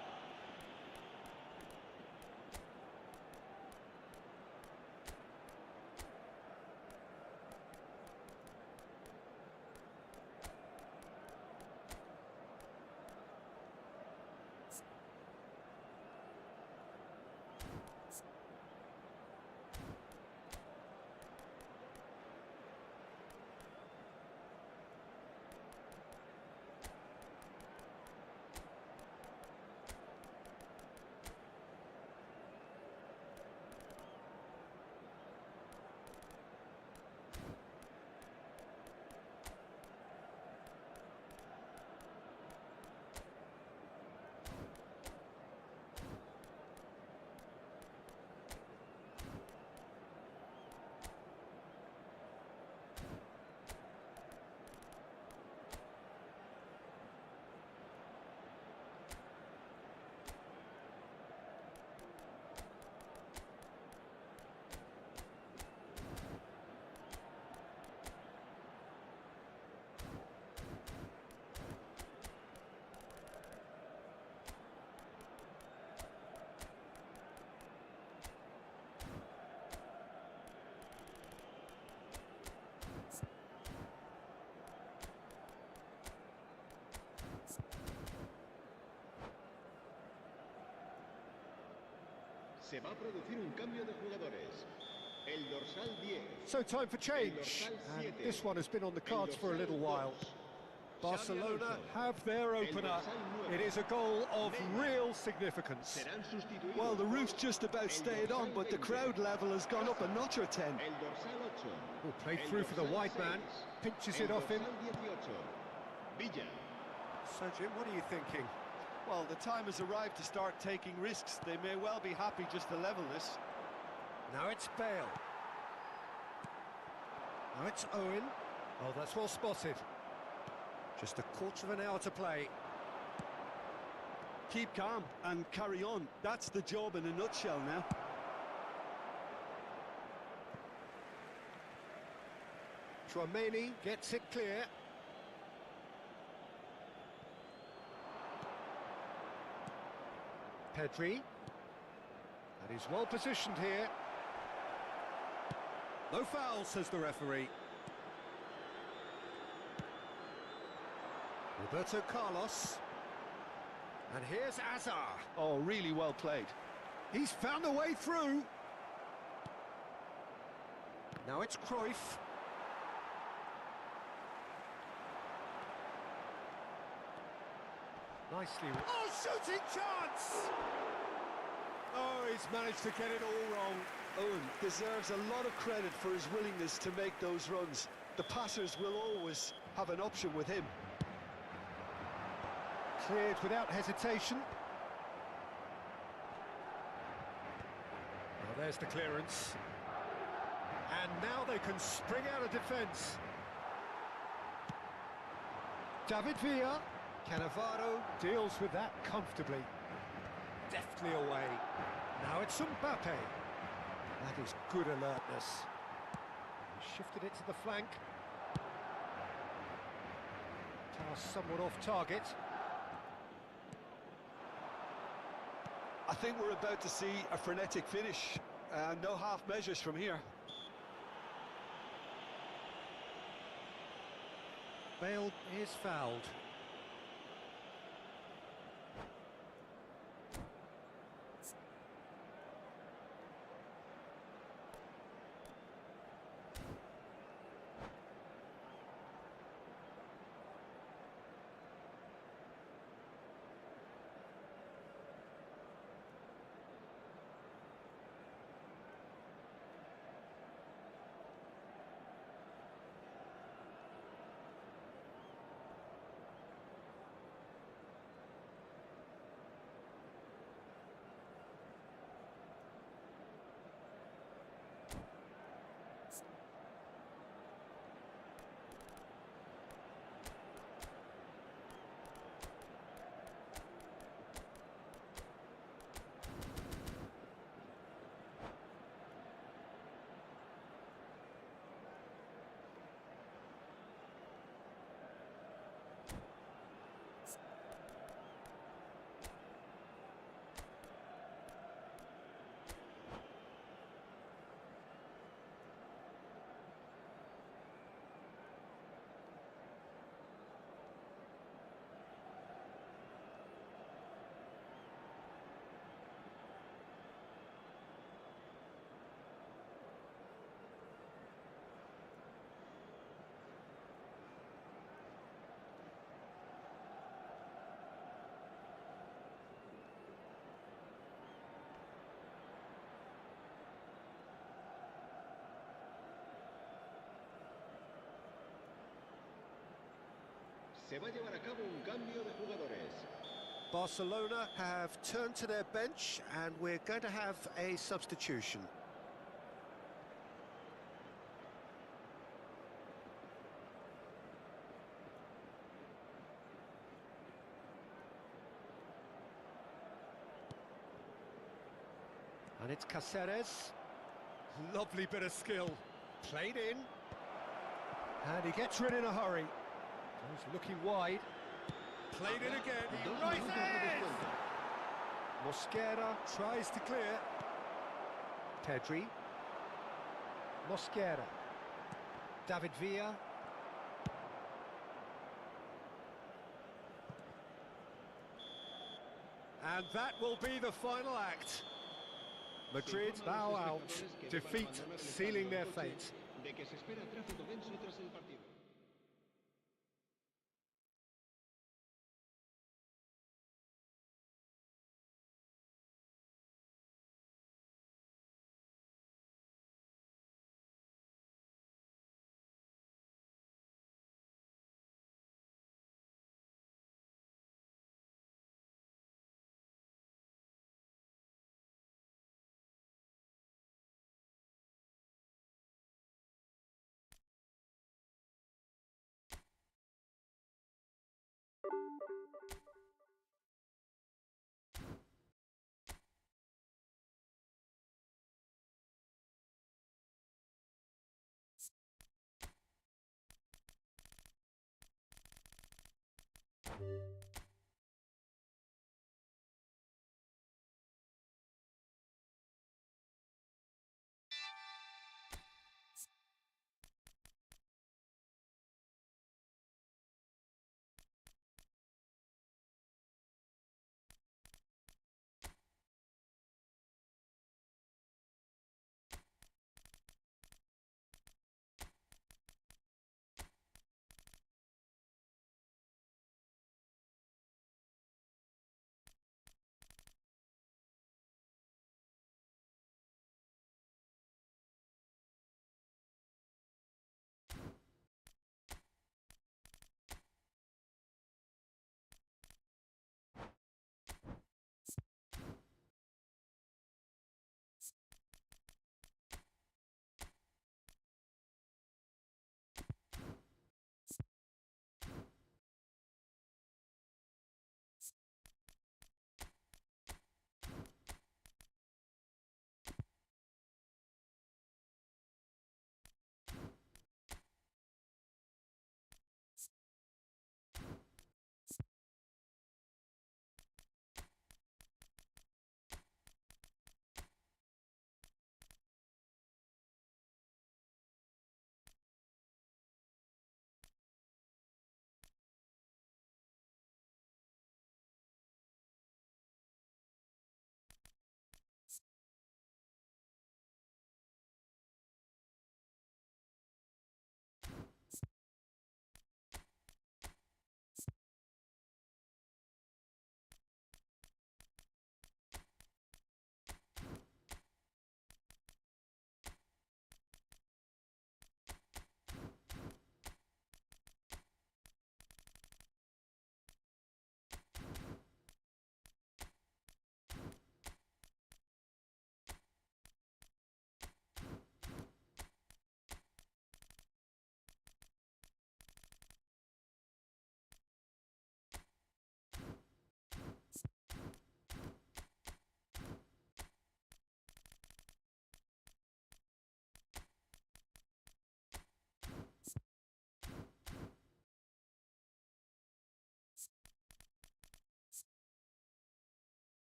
Se va a producir un cambio de jugadores. El dorsal 10. So time for change, and this one has been on the cards for a little while. Barcelona have their opener. It is a goal of real significance. Serán sustituidos. Well, the roof's just about stayed on, but the crowd level has gone up a notch or 10. El dorsal 8. Will play through for the wide man, pinches it off him. El dorsal 18. Villa. So Jim, what are you thinking? Well, the time has arrived to start taking risks. They may well be happy just to level this. Now it's Bale. Now it's Owen. Oh, that's well spotted. Just a quarter of an hour to play. Keep calm and carry on. That's the job in a nutshell now. Tchouaméni gets it clear. Pedri. And he's well positioned here. No foul, says the referee. Roberto Carlos. And here's Hazard. Oh, really well played. He's found a way through. Now it's Cruyff. Nicely. Oh, shooting chance! Oh, he's managed to get it all wrong. Owen deserves a lot of credit for his willingness to make those runs. The passers will always have an option with him. Cleared without hesitation. Well, there's the clearance. And now they can spring out of defence. David Villa. Cannavaro deals with that comfortably. Deftly away. Now it's Mbappe. That is good alertness. He shifted it to the flank. Pass somewhat off target. I think we're about to see a frenetic finish. No half measures from here. Bale is fouled. Se va a llevar a cabo un cambio de jugadores. Barcelona have turned to their bench and we're going to have a substitution. And it's Caceres. Lovely bit of skill. Played in. And he gets rid in a hurry. He's looking wide. Played in again. He Dos minutos de rises! descuento. Mosquera tries to clear. Pedri. Mosquera. David Villa. And that will be the final act. Madrid Se informa a bow los out. espectadores que Defeat deban abandonar el sealing estadio their anoche, fate. de que se espera tráfico denso tras el partido.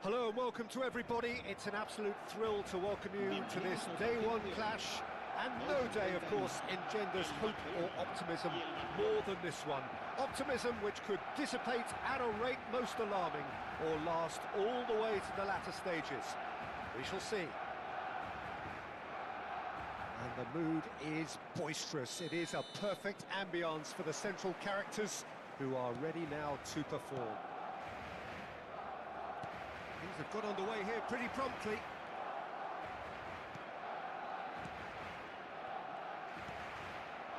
Hello and welcome to everybody. It's an absolute thrill to welcome you to this day one clash. And no day, of course, engenders hope or optimism more than this one. Optimism which could dissipate at a rate most alarming or last all the way to the latter stages. We shall see. And the mood is boisterous. It is a perfect ambience for the central characters who are ready now to perform. Things have got underway here pretty promptly.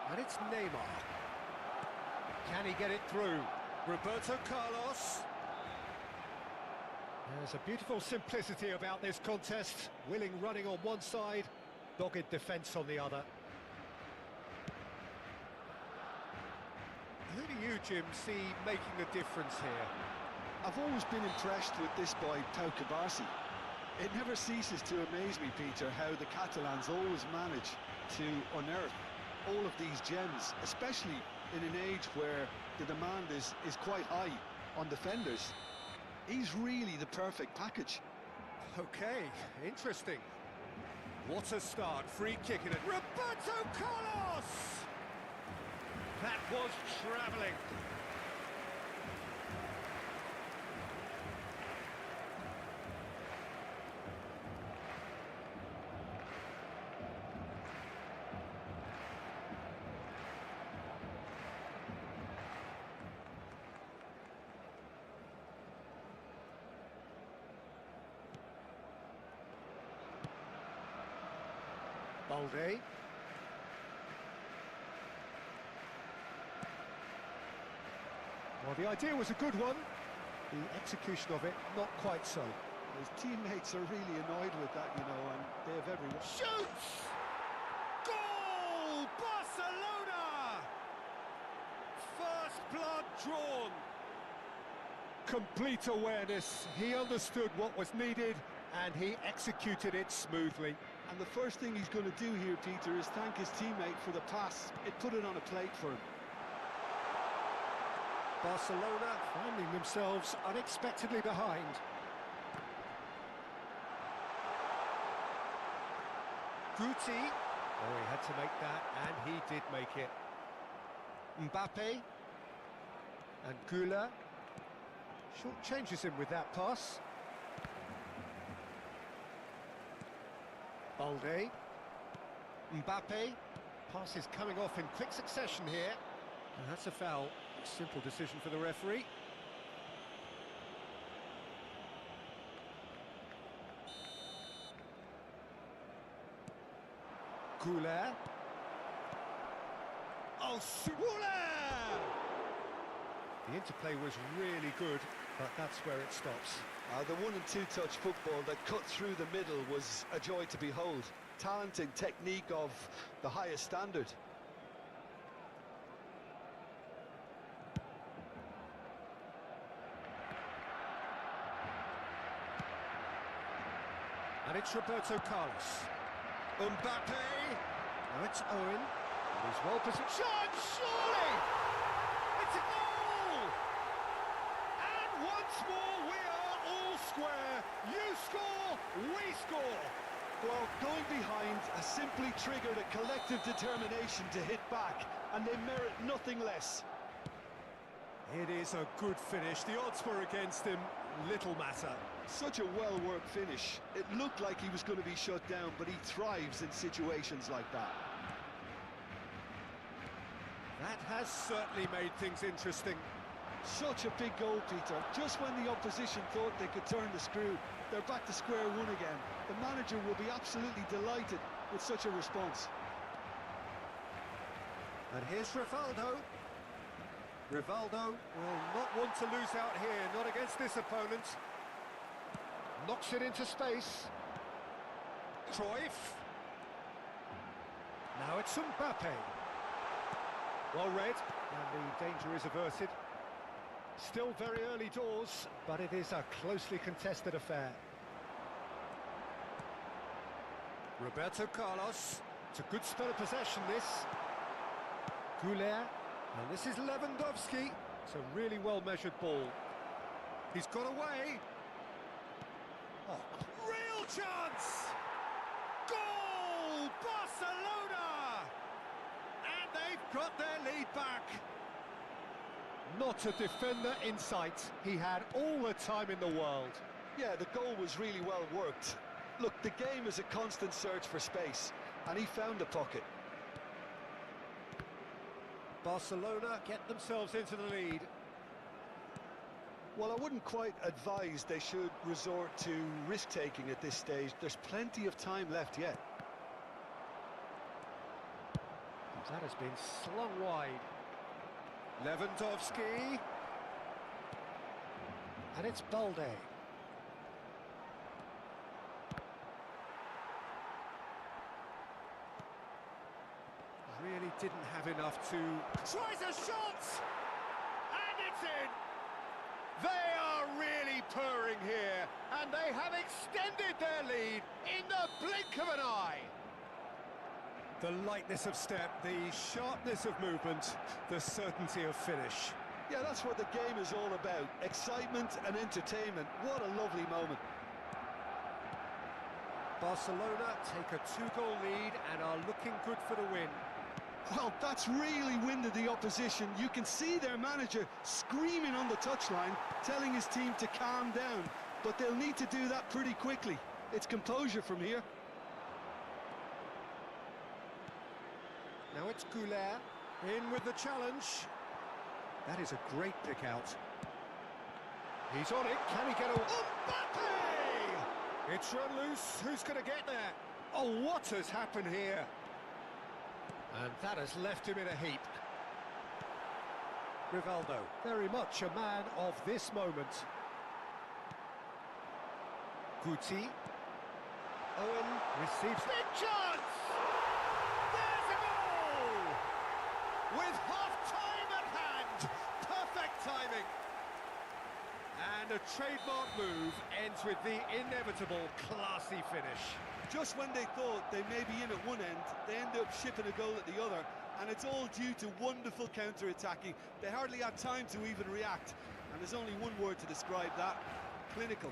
And it's Neymar. Can he get it through? Roberto Carlos. There's a beautiful simplicity about this contest. Willing running on one side, dogged defence on the other. Who do you, Jim, see making the difference here? I've always been impressed with this boy, Pau Cubarsí. It never ceases to amaze me, Peter, how the Catalans always manage to unearth all of these gems, especially in an age where the demand is quite high on defenders. He's really the perfect package. Okay, interesting. What a start, free kick in it. Roberto Carlos! That was travelling. Balde. Well, the idea was a good one. The execution of it, not quite so. His teammates are really annoyed with that, you know, and they have every... Shoots! Goal! Barcelona! First blood drawn. Complete awareness. He understood what was needed and he executed it smoothly. And the first thing he's going to do here, Peter, is thank his teammate for the pass. It put it on a plate for him. Barcelona finding themselves unexpectedly behind. Guti. Oh, he had to make that, and he did make it. Mbappe. And Güler. Short changes him with that pass. Balde. Mbappe. Pass is coming off in quick succession here. And that's a foul. Simple decision for the referee. Güler. Oh, Güler! The interplay was really good, but that's where it stops. The one and two touch football that cut through the middle was a joy to behold. Talent and technique of the highest standard. And it's Roberto Carlos. Mbappe. Now it's Owen. He's well positioned. Surely! It's a goal! And once more we are all square. You score, we score. Well, going behind has simply triggered a collective determination to hit back, and they merit nothing less. It is a good finish. The odds were against him. Little matter. Such a well-worked finish. It looked like he was going to be shut down, but he thrives in situations like that. That has certainly made things interesting. Such a big goal, Peter. Just when the opposition thought they could turn the screw, they're back to square one again. The manager will be absolutely delighted with such a response. And here's Rivaldo. Rivaldo will not want to lose out here, not against this opponent. Knocks it into space. Cruyff. Now it's Mbappe. Well read, and the danger is averted. Still very early doors, but it is a closely contested affair. Roberto Carlos. It's a good spell of possession, this. Güler. And this is Lewandowski. It's a really well-measured ball. He's got away. Oh, real chance! Goal! Barcelona! And they've got their lead back. Not a defender in sight. He had all the time in the world. Yeah, the goal was really well worked. Look, the game is a constant search for space, and he found the pocket. Barcelona get themselves into the lead. Well, I wouldn't quite advise they should resort to risk-taking at this stage. There's plenty of time left yet. That has been slung wide. Lewandowski. And it's Balde. Really didn't have enough to... Tries a shot! And it's in! They are really purring here, and they have extended their lead in the blink of an eye. The lightness of step, the sharpness of movement, the certainty of finish. Yeah, that's what the game is all about. Excitement and entertainment. What a lovely moment. Barcelona take a 2-goal lead and are looking good for the win. Well, that's really winded the opposition. You can see their manager screaming on the touchline, telling his team to calm down. But they'll need to do that pretty quickly. It's composure from here. Now it's Goulet, in with the challenge. That is a great pick out. He's on it, can he get a... Mbappe! It's run loose, who's going to get there? Oh, what has happened here? And that has left him in a heap. Rivaldo, very much a man of this moment. Guti. Owen receives... Big chance! There's a goal! With half-time at hand! Perfect timing! And a trademark move ends with the inevitable classy finish. Just when they thought they may be in at one end, they end up shipping a goal at the other, and it's all due to wonderful counter-attacking. They hardly had time to even react, and there's only one word to describe that: clinical.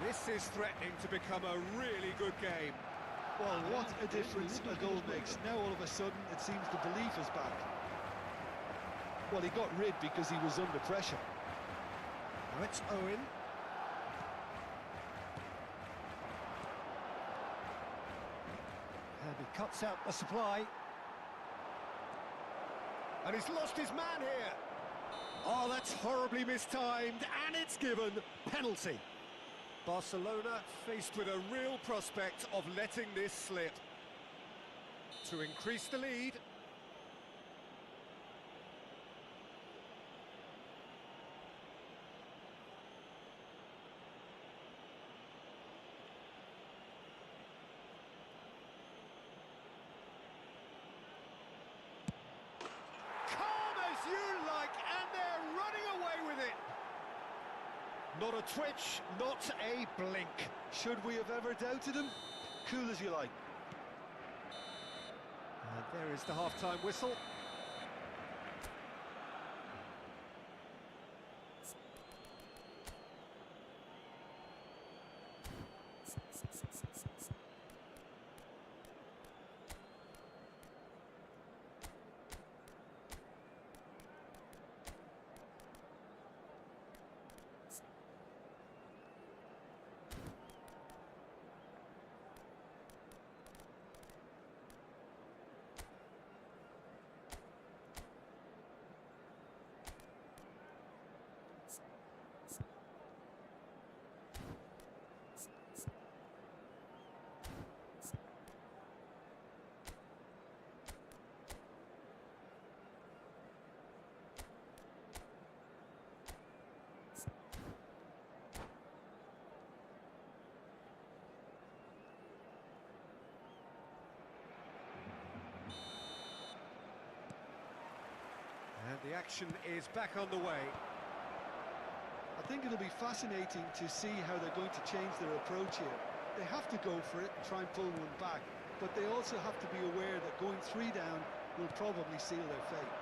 This is threatening to become a really good game. Well, what a difference a goal makes. Now all of a sudden it seems the belief is back. Well, he got rid because he was under pressure. Now it's Owen. And he cuts out the supply. And he's lost his man here. Oh, that's horribly mistimed, and it's given penalty. Barcelona faced with a real prospect of letting this slip. To increase the lead. Not a twitch, not a blink. Should we have ever doubted him? Cool as you like. And there is the half-time whistle. And the action is back on the way. I think it'll be fascinating to see how they're going to change their approach here. They have to go for it and try and pull one back, but they also have to be aware that going 3 down will probably seal their fate.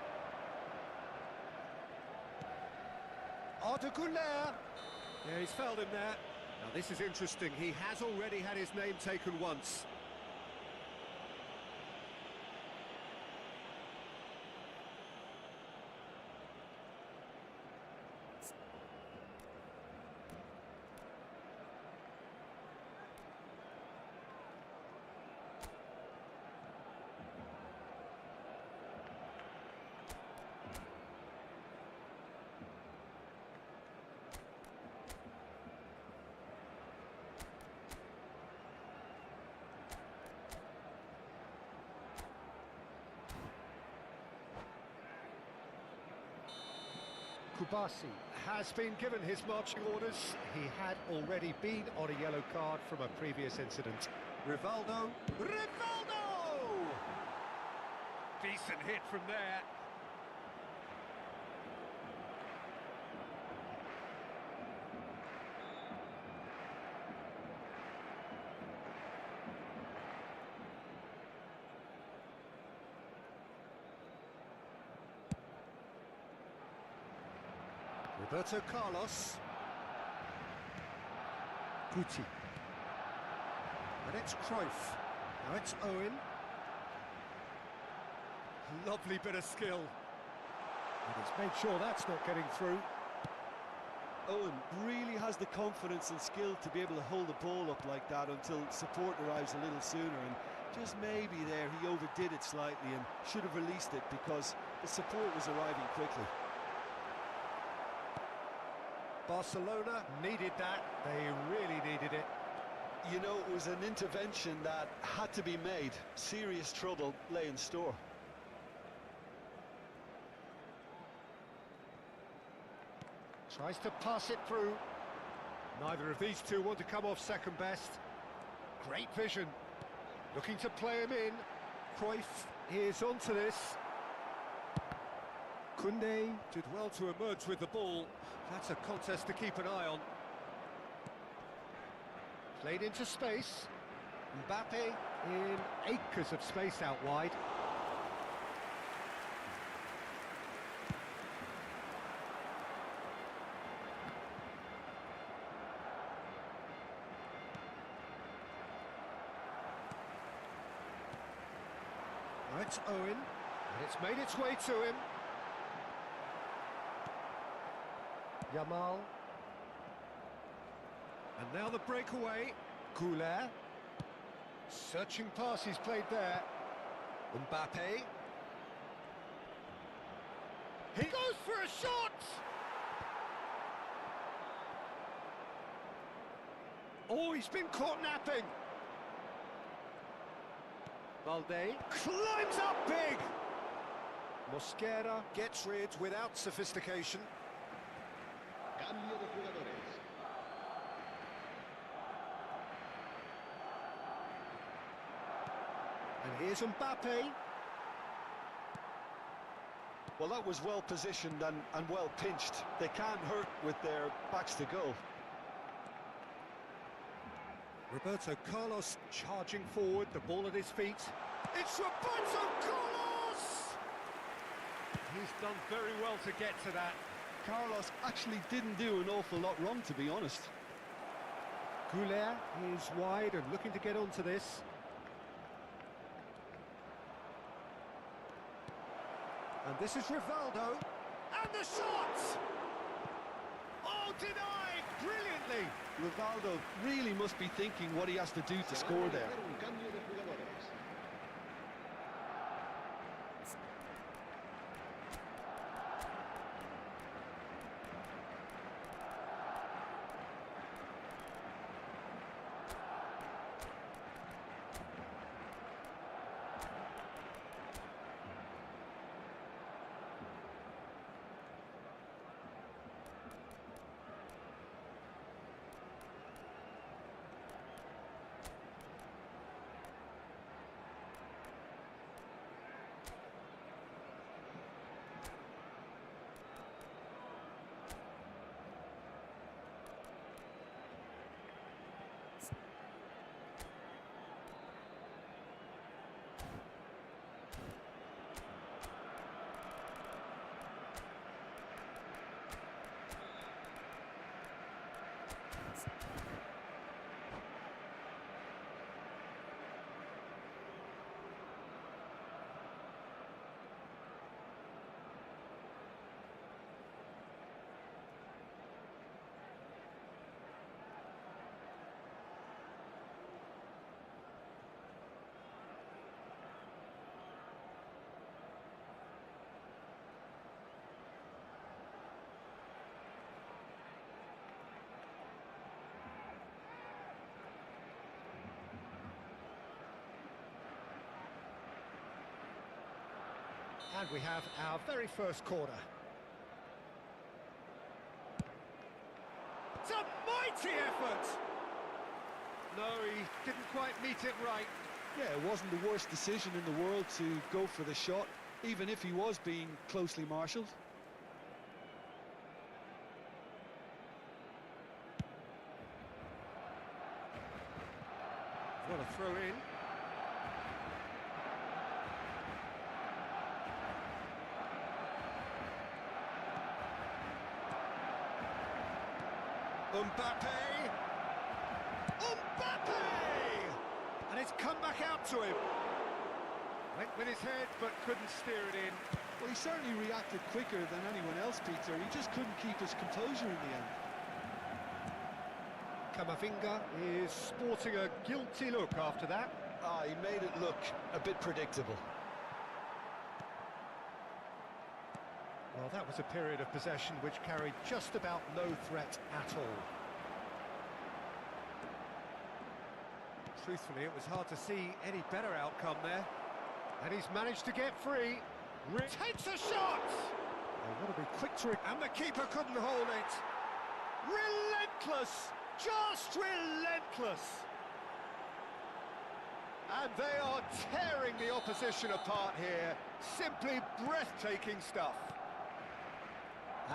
Arda Güler. Yeah, he's fouled him there. Now this is interesting. He has already had his name taken once. Kubasi has been given his marching orders. He had already been on a yellow card from a previous incident. Rivaldo. Rivaldo! Decent hit from there. Roberto Carlos. Guti. And it's Cruyff. Now it's Owen. Lovely bit of skill. And he's made sure that's not getting through. Owen really has the confidence and skill to be able to hold the ball up like that until support arrives a little sooner, and just maybe there he overdid it slightly and should have released it because the support was arriving quickly. Barcelona needed that. They really needed it. You know, it was an intervention that had to be made. Serious trouble lay in store. Tries to pass it through. Neither of these two want to come off second best. Great vision. Looking to play him in. Cruyff is onto this. Koundé did well to emerge with the ball. That's a contest to keep an eye on. Played into space. Mbappe in acres of space out wide. Now it's Owen, and it's made its way to him. Yamal. And now the breakaway. Goulet. Searching pass he's played there. Mbappe. He goes for a shot! Oh, he's been caught napping. Balde climbs up big. Mosquera gets rid without sophistication. Cambio de jugadores. And here's Mbappe. Well, that was well positioned and well pinched. They can't hurt with their backs to goal. Roberto Carlos charging forward, the ball at his feet. It's Roberto Carlos! He's done very well to get to that. Carlos actually didn't do an awful lot wrong, to be honest. Goulet is wide and looking to get onto this. And this is Rivaldo. And the shot! Oh, denied brilliantly! Rivaldo really must be thinking what he has to do to score there. Un cambio de jugadores. And we have our very first corner. It's a mighty effort! No, he didn't quite meet it right. Yeah, it wasn't the worst decision in the world to go for the shot, even if he was being closely marshalled. What a throw in. Mbappe! And it's come back out to him. Went with his head, but couldn't steer it in. Well, he certainly reacted quicker than anyone else, Peter. He just couldn't keep his composure in the end. Camavinga is sporting a guilty look after that. Ah, he made it look a bit predictable. Well, that was a period of possession which carried just about no threat at all. Truthfully, it was hard to see any better outcome there. And he's managed to get free. Takes a shot! They want to be quick to it. And the keeper couldn't hold it. Relentless! Just relentless! And they are tearing the opposition apart here. Simply breathtaking stuff.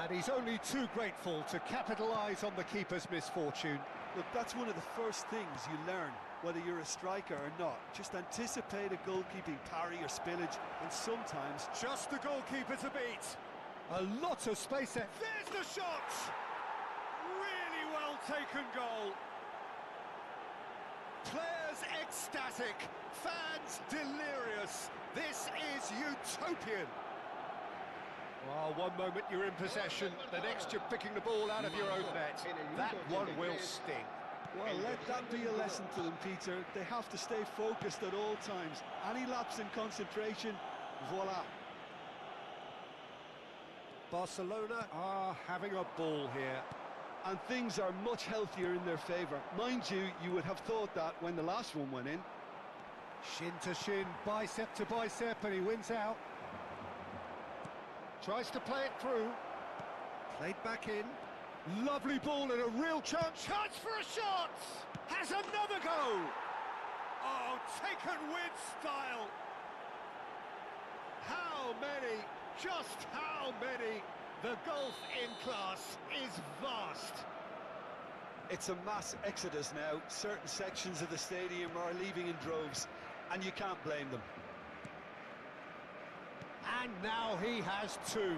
And he's only too grateful to capitalise on the keeper's misfortune. Look, that's one of the first things you learn, whether you're a striker or not. Just anticipate a goalkeeping parry or spillage, and sometimes Just the goalkeeper to beat. A lot of space there. There's the shot! Really well taken goal. Players ecstatic, fans delirious. This is utopian. Well, one moment you're in possession, the next you're picking the ball out of your own net. That one will sting. well, let that be a lesson to them, Peter. They have to stay focused at all times. Any lapse in concentration, voila. Barcelona are having a ball here. And things are much healthier in their favour. Mind you, you would have thought that when the last one went in. Shin to shin, bicep to bicep, and he wins out. Tries to play it through. Played back in. Lovely ball and a real chance. Chance for a shot! Has another go! Oh, taken with style. How many? Just how many? The gulf in class is vast. It's a mass exodus now. Certain sections of the stadium are leaving in droves, and you can't blame them. And now he has two.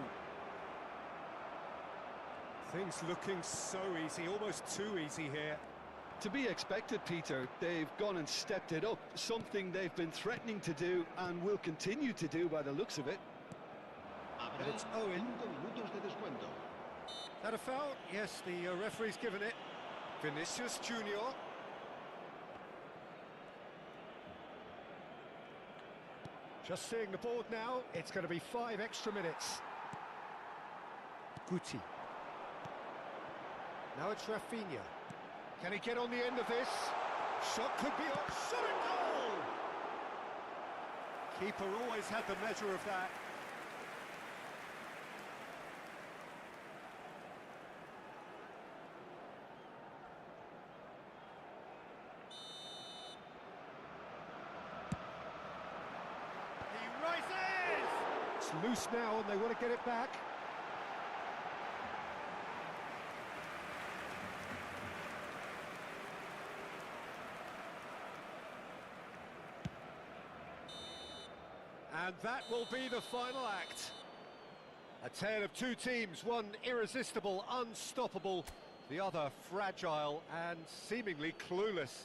Things looking so easy, almost too easy here. To be expected, Peter. They've gone and stepped it up, something they've been threatening to do and will continue to do by the looks of it. And it's Owen. That a foul? Yes, the referee's given it. Vinicius Junior. Just seeing the board now, it's going to be 5 extra minutes. Guti. Now it's Rafinha. Can he get on the end of this? Shot could be on. Shot and goal! Keeper always had the measure of that. It's loose now and they want to get it back. And that will be the final act. A tale of two teams, one irresistible, unstoppable, the other fragile and seemingly clueless.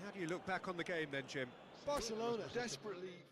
How do you look back on the game then, Jim? Barcelona desperately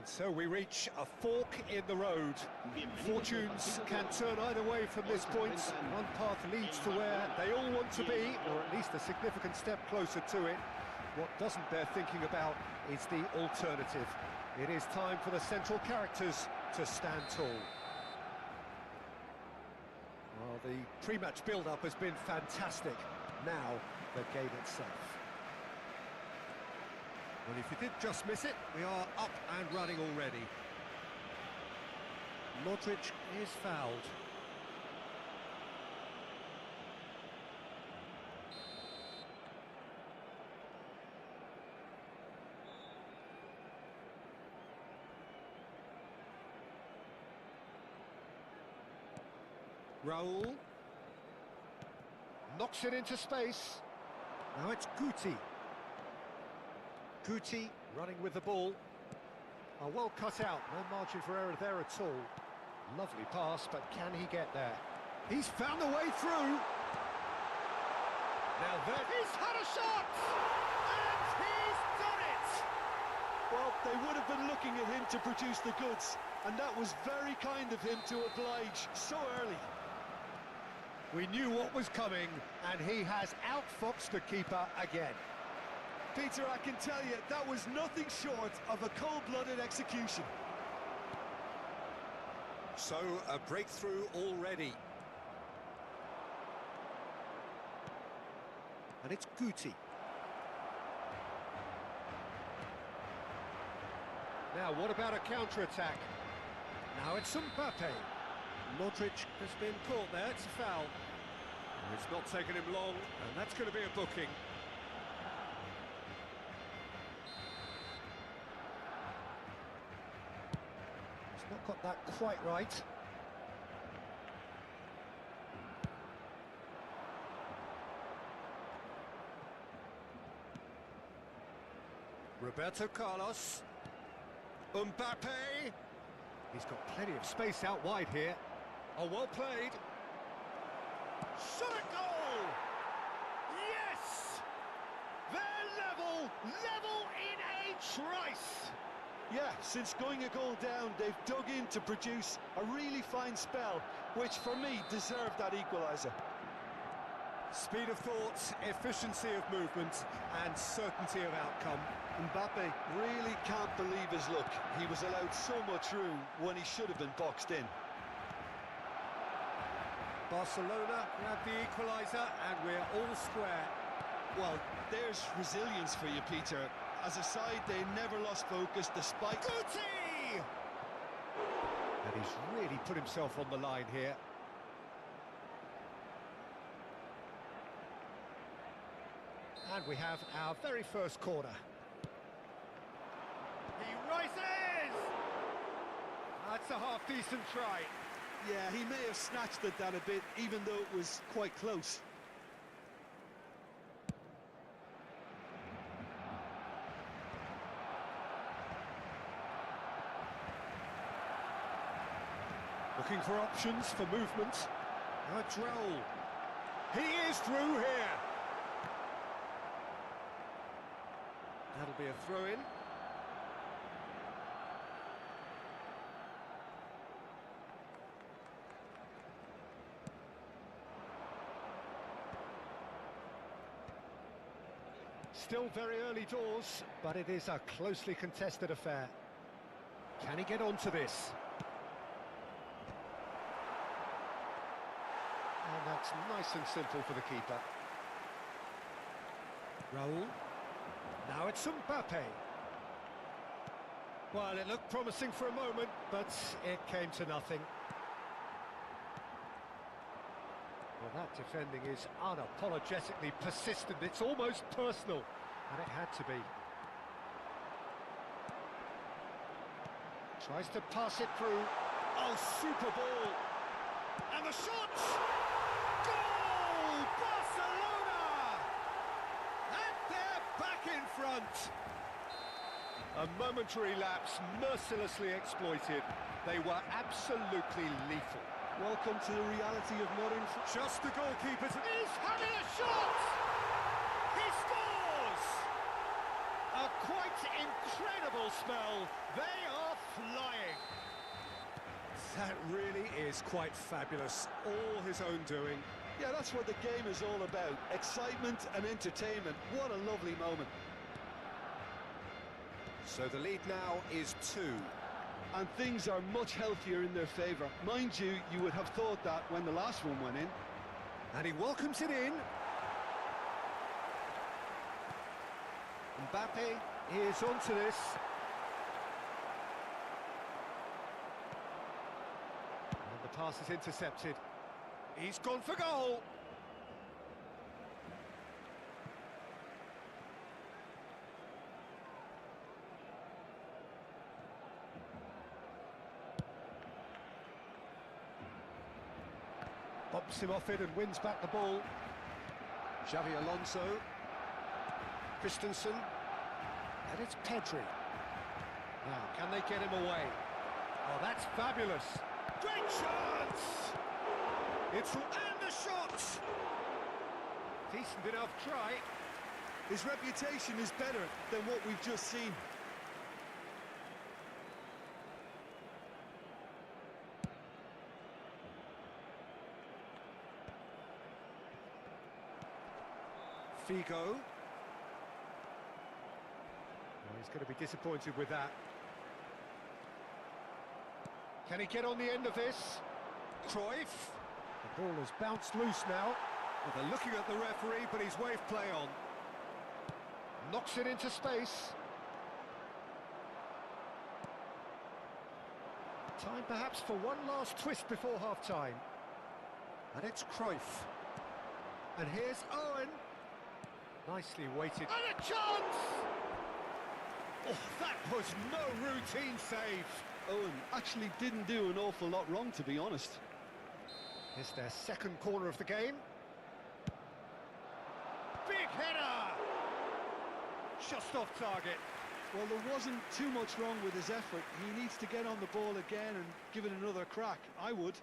And so we reach a fork in the road. Fortunes can turn either way from this point. One path leads to where they all want to be, or at least a significant step closer to it. What doesn't bear thinking about is the alternative. It is time for the central characters to stand tall. Well, the pre-match build-up has been fantastic. Now, the game itself. Well, if you did just miss it, we are up and running already. Modric is fouled. Raul knocks it into space. Now it's Guti. Guti running with the ball. Well cut out, no margin for error there at all. Lovely pass, but can he get there? He's found a way through. Now there, he's had a shot! And he's done it! Well, they would have been looking at him to produce the goods, and that was very kind of him to oblige so early. We knew what was coming, and he has outfoxed the keeper again. Peter, I can tell you, that was nothing short of a cold-blooded execution. So, a breakthrough already. And it's Guti. Now, what about a counter-attack? Now it's Mbappe. Modric has been caught there, it's a foul. It's not taken him long, and that's going to be a booking. He's not got that quite right. Roberto Carlos. Mbappe. He's got plenty of space out wide here. Oh, well played. Shot a goal! Yes! They're level in a trice! Yeah, since going a goal down, they've dug in to produce a really fine spell, which for me deserved that equaliser. Speed of thought, efficiency of movement, and certainty of outcome. Mbappe really can't believe his luck. He was allowed so much room when he should have been boxed in. Barcelona grab the equaliser, and we're all square. Well, there's resilience for you, Peter. As a side, they never lost focus despite... Guti! And he's really put himself on the line here. And we have our very first corner. He rises! That's a half-decent try. Yeah, he may have snatched at that a bit, even though it was quite close. Looking for options for movement. Now it's Raul. He is through here. That'll be a throw-in. Still very early doors, but it is a closely contested affair. Can he get onto this? And that's nice and simple for the keeper. Raul. Now it's Mbappe. Well, it looked promising for a moment, but it came to nothing. Well, that defending is unapologetically persistent. It's almost personal, and it had to be. Tries to pass it through. Oh, super ball. And the shot! Goal! Barcelona! And they're back in front. A momentary lapse, mercilessly exploited. They were absolutely lethal. Welcome to the reality of modern... Just the goalkeeper. He's having a shot! He scores! A quite incredible spell. They are flying. That really is quite fabulous. All his own doing. Yeah, that's what the game is all about. Excitement and entertainment. What a lovely moment. So the lead now is 2. And things are much healthier in their favour. Mind you, you would have thought that when the last one went in. And he welcomes it in. Mbappe is onto this. And the pass is intercepted. He's gone for goal. Bumps him off it and wins back the ball. Xavi Alonso. Christensen. And it's Pedri. Now, can they get him away? Oh, that's fabulous. Great chance! It's and the shot! Decent enough try. His reputation is better than what we've just seen. Figo. Oh, he's going to be disappointed with that. Can he get on the end of this? Cruyff. The ball has bounced loose now. Well, they're looking at the referee, but he's waved play on. Knocks it into space. Time perhaps for one last twist before half-time. And it's Cruyff. And here's Owen. Nicely weighted. And a chance! Oh, that was no routine save. Owen actually didn't do an awful lot wrong, to be honest. It's their second corner of the game. Big header! Just off target. Well, there wasn't too much wrong with his effort. He needs to get on the ball again and give it another crack. I would.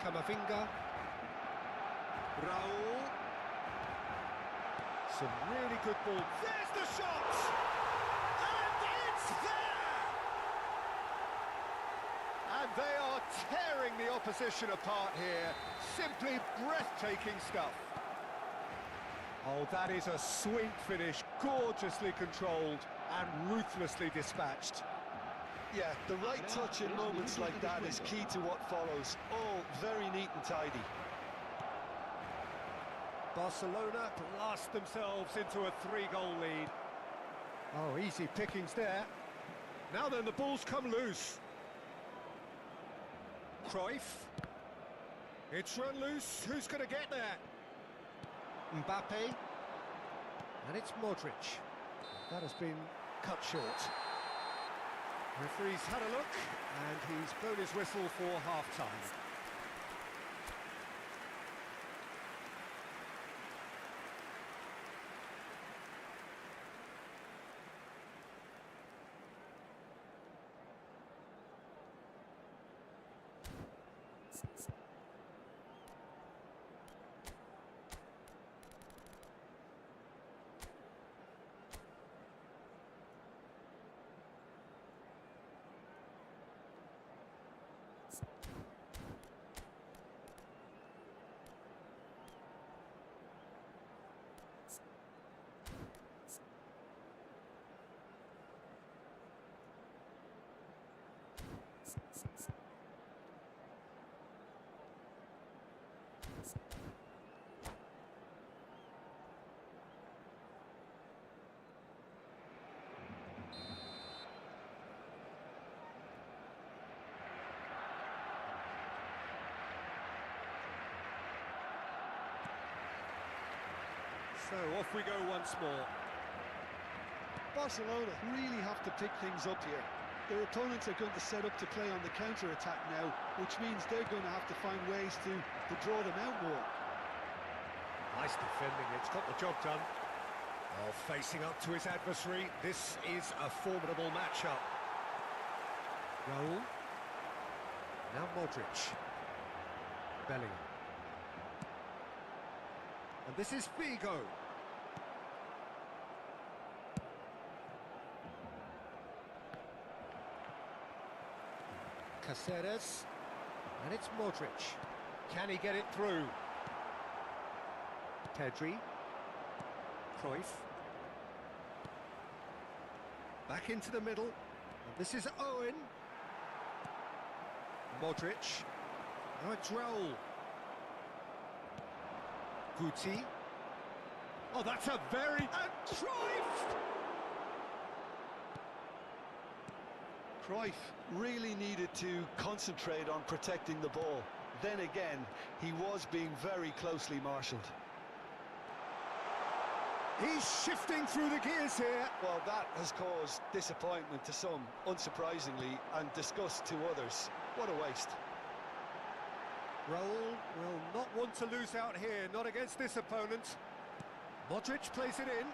Camavinga. Raul. Some really good ball. There's the shot! And it's there! And they are tearing the opposition apart here. Simply breathtaking stuff. Oh, that is a sweet finish, gorgeously controlled and ruthlessly dispatched. Yeah, the right touch in moments like that is key to what follows. All very neat and tidy. Barcelona blast themselves into a 3-goal lead. Oh, easy pickings there. Now then, the ball's come loose. Cruyff. It's run loose. Who's going to get there? Mbappe. And it's Modric. That has been cut short. Referee's had a look, and he's blown his whistle for half-time. So off we go once more. Barcelona really have to pick things up here. Their opponents are going to set up to play on the counter-attack now, which means they're going to have to find ways to draw them out more. Nice defending, it's got the job done. Oh, facing up to his adversary, this is a formidable matchup. Raul. Now Modric. Bellingham. And this is Figo. Caceres. And it's Modric. Can he get it through? Pedri. Cruyff. Back into the middle. And this is Owen. Modric. Now it's Raul. Guti. Oh, that's a very... And Cruyff! Cruyff really needed to concentrate on protecting the ball. Then again, he was being very closely marshalled. He's shifting through the gears here. Well, that has caused disappointment to some, unsurprisingly, and disgust to others. What a waste. Raul will not want to lose out here, not against this opponent. Modric plays it in.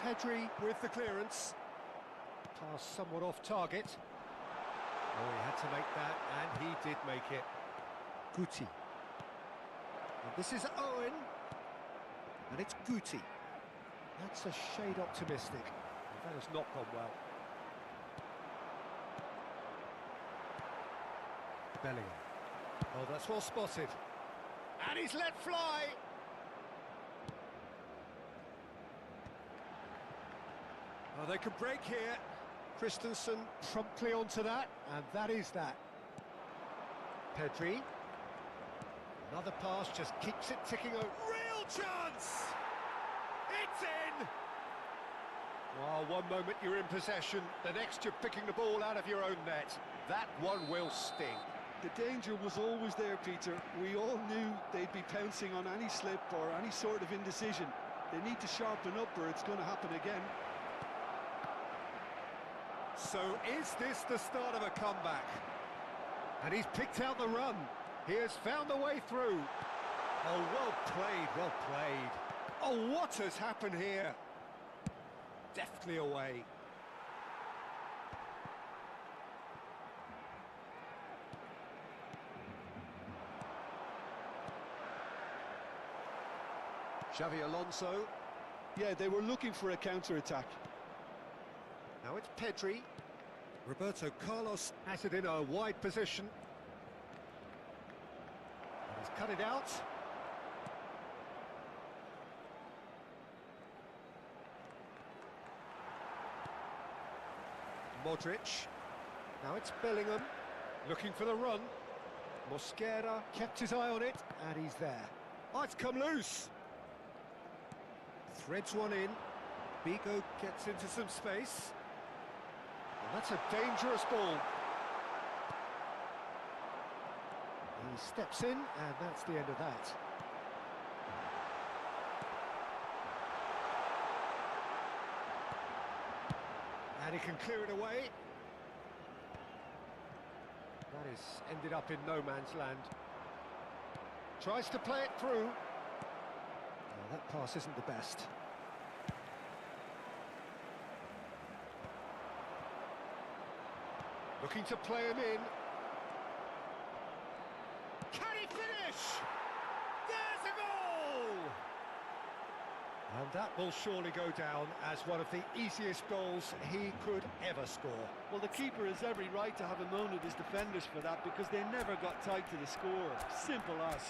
Pedri with the clearance. Pass somewhat off target. Oh, he had to make that, and he did make it. Guti. And this is Owen. And it's Guti. That's a shade optimistic. That has not gone well. Bellingham. Oh, that's well spotted. And he's let fly. Oh, they could break here. Christensen promptly onto that, and that is that. Pedri. Another pass just keeps it ticking over. Real chance! It's in! Well, one moment you're in possession, the next you're picking the ball out of your own net. That one will sting. The danger was always there, Peter. We all knew they'd be pouncing on any slip or any sort of indecision. They need to sharpen up or it's going to happen again. So is this the start of a comeback? And he's picked out the run. He has found a way through. Oh, well played, well played. Oh, what has happened here? Deftly away. Xavi Alonso. Yeah, they were looking for a counter-attack. Now it's Pedri. Roberto Carlos has it in a wide position. And he's cut it out. Modric. Now it's Bellingham. Looking for the run. Mosquera kept his eye on it, and he's there. Oh, it's come loose. Threads one in. Bigo gets into some space. And that's a dangerous ball. He steps in, and that's the end of that. And he can clear it away. That is ended up in no man's land. Tries to play it through. Oh, that pass isn't the best. Looking to play him in. Can he finish? There's a goal! And that will surely go down as one of the easiest goals he could ever score. Well, the keeper has every right to have a moan at his defenders for that because they never got tight to the score. Simple as.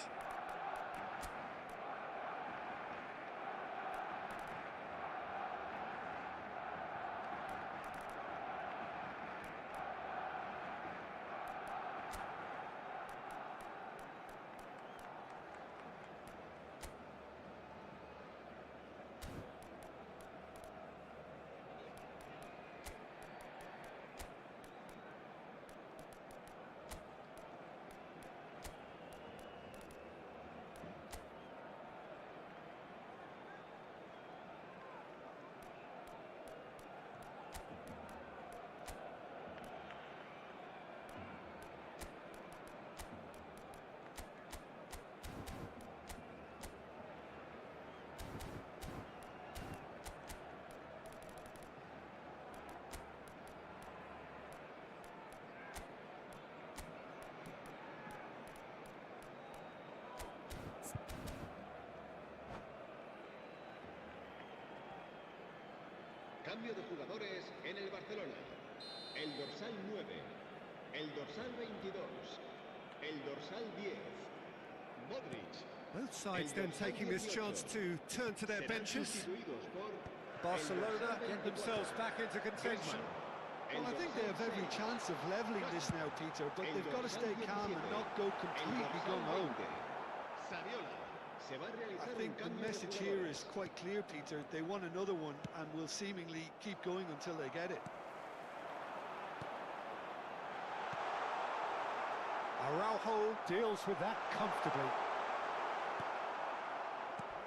Cambio de jugadores en el Barcelona. El dorsal 9, el dorsal 22, el dorsal 10, Modric. Both sides then taking this chance to turn to their Serán benches. sustituidos por Barcelona el get dorsal themselves 24, back into contention. Griezmann. El Well, I think they have dorsal every 6, chance of levelling this now, Peter, but el they've got to dorsal stay calm 17, and not go el completely dorsal gung-ho. 20, Saviola. Se va a I realizar un think the cambio de message here jugadores. is quite clear, Peter. They want another one and will seemingly keep going until they get it. Araujo deals with that comfortably.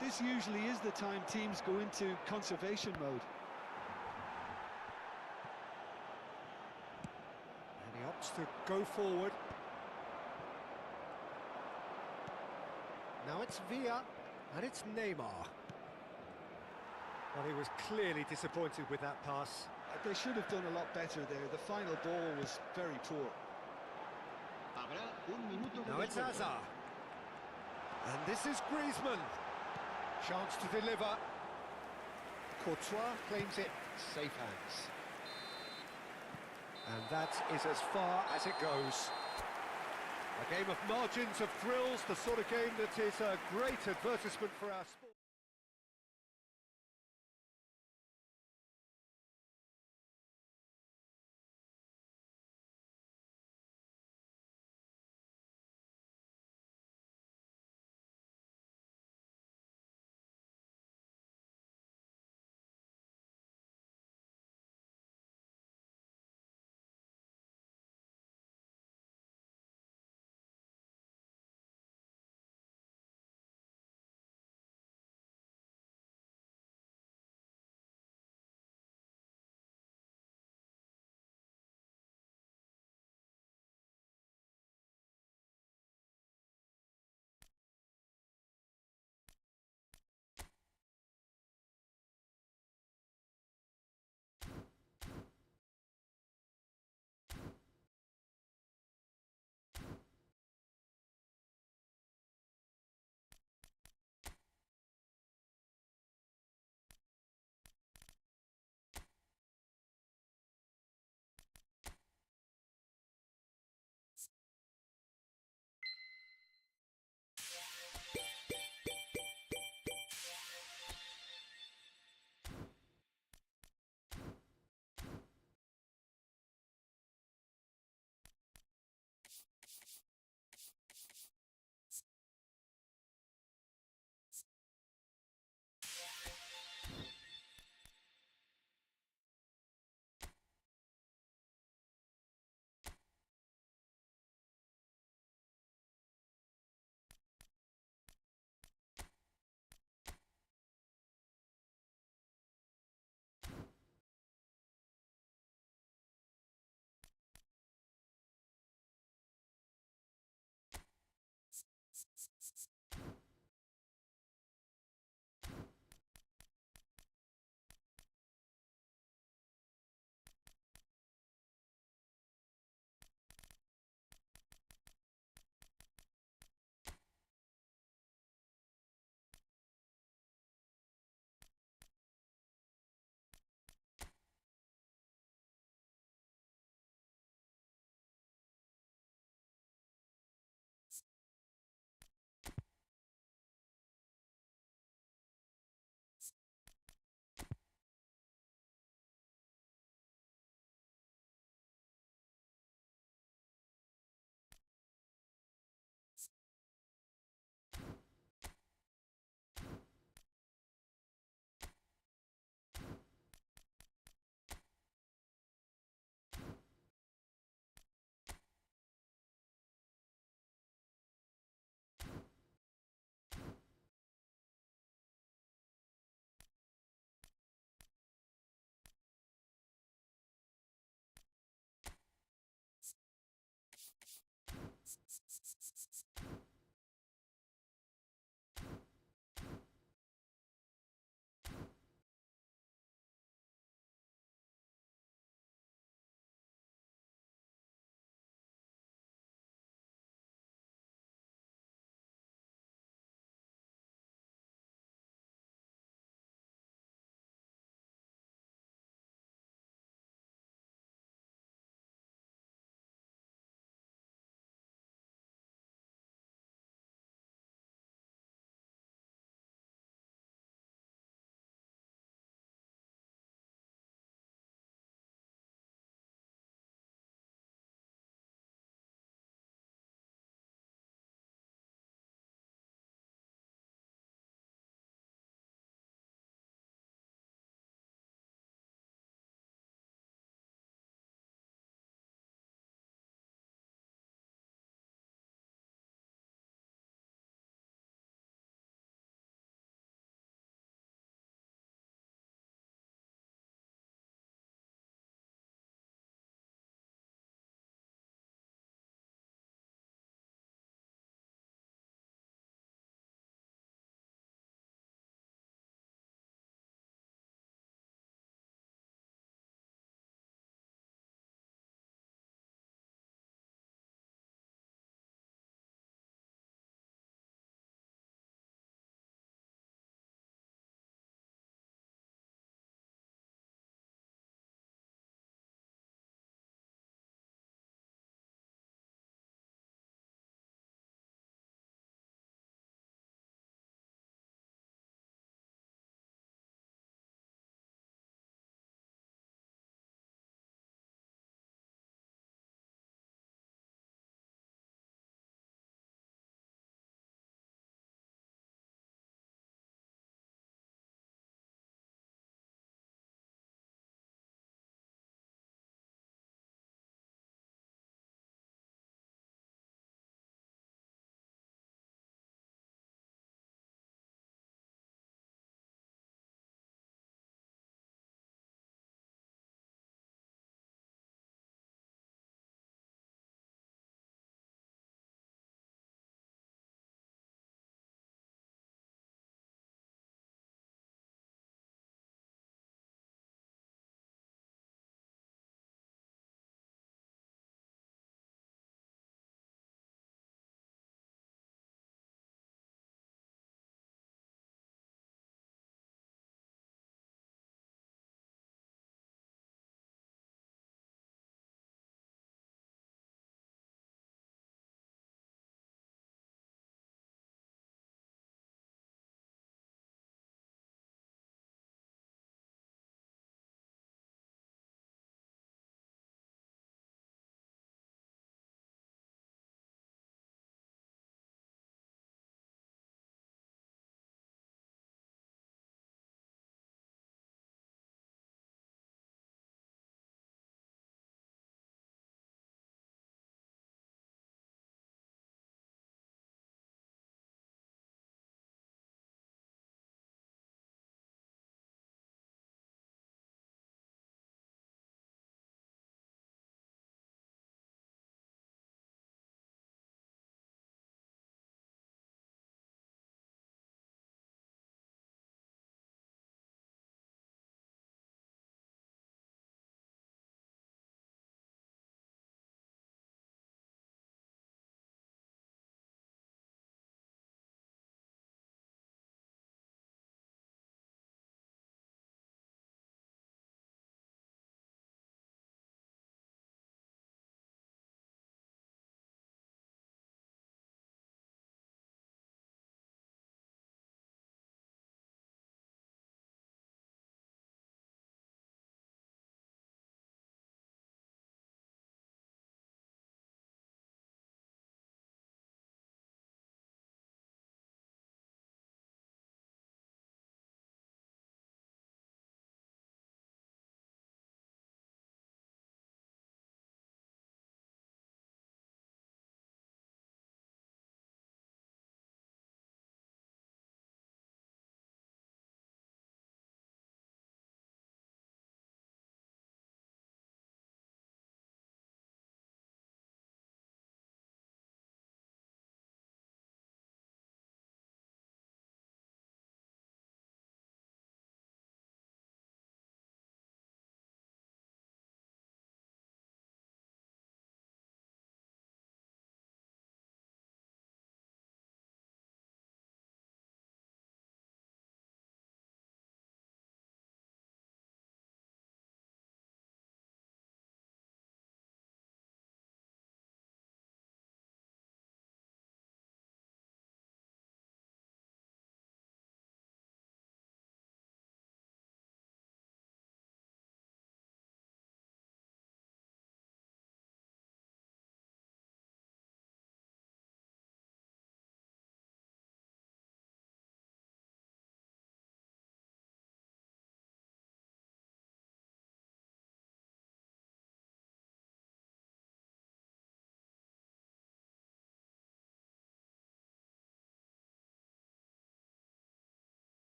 This usually is the time teams go into conservation mode. And he opts to go forward. Now it's Villa, and it's Neymar. Well, he was clearly disappointed with that pass. They should have done a lot better there. The final ball was very poor. Habrá un minuto de Now it's descuento. Hazard. And this is Griezmann. Chance to deliver. Courtois claims it. Safe hands. And that is as far as it goes. A game of margins of thrills, the sort of game that is a great advertisement for our sport.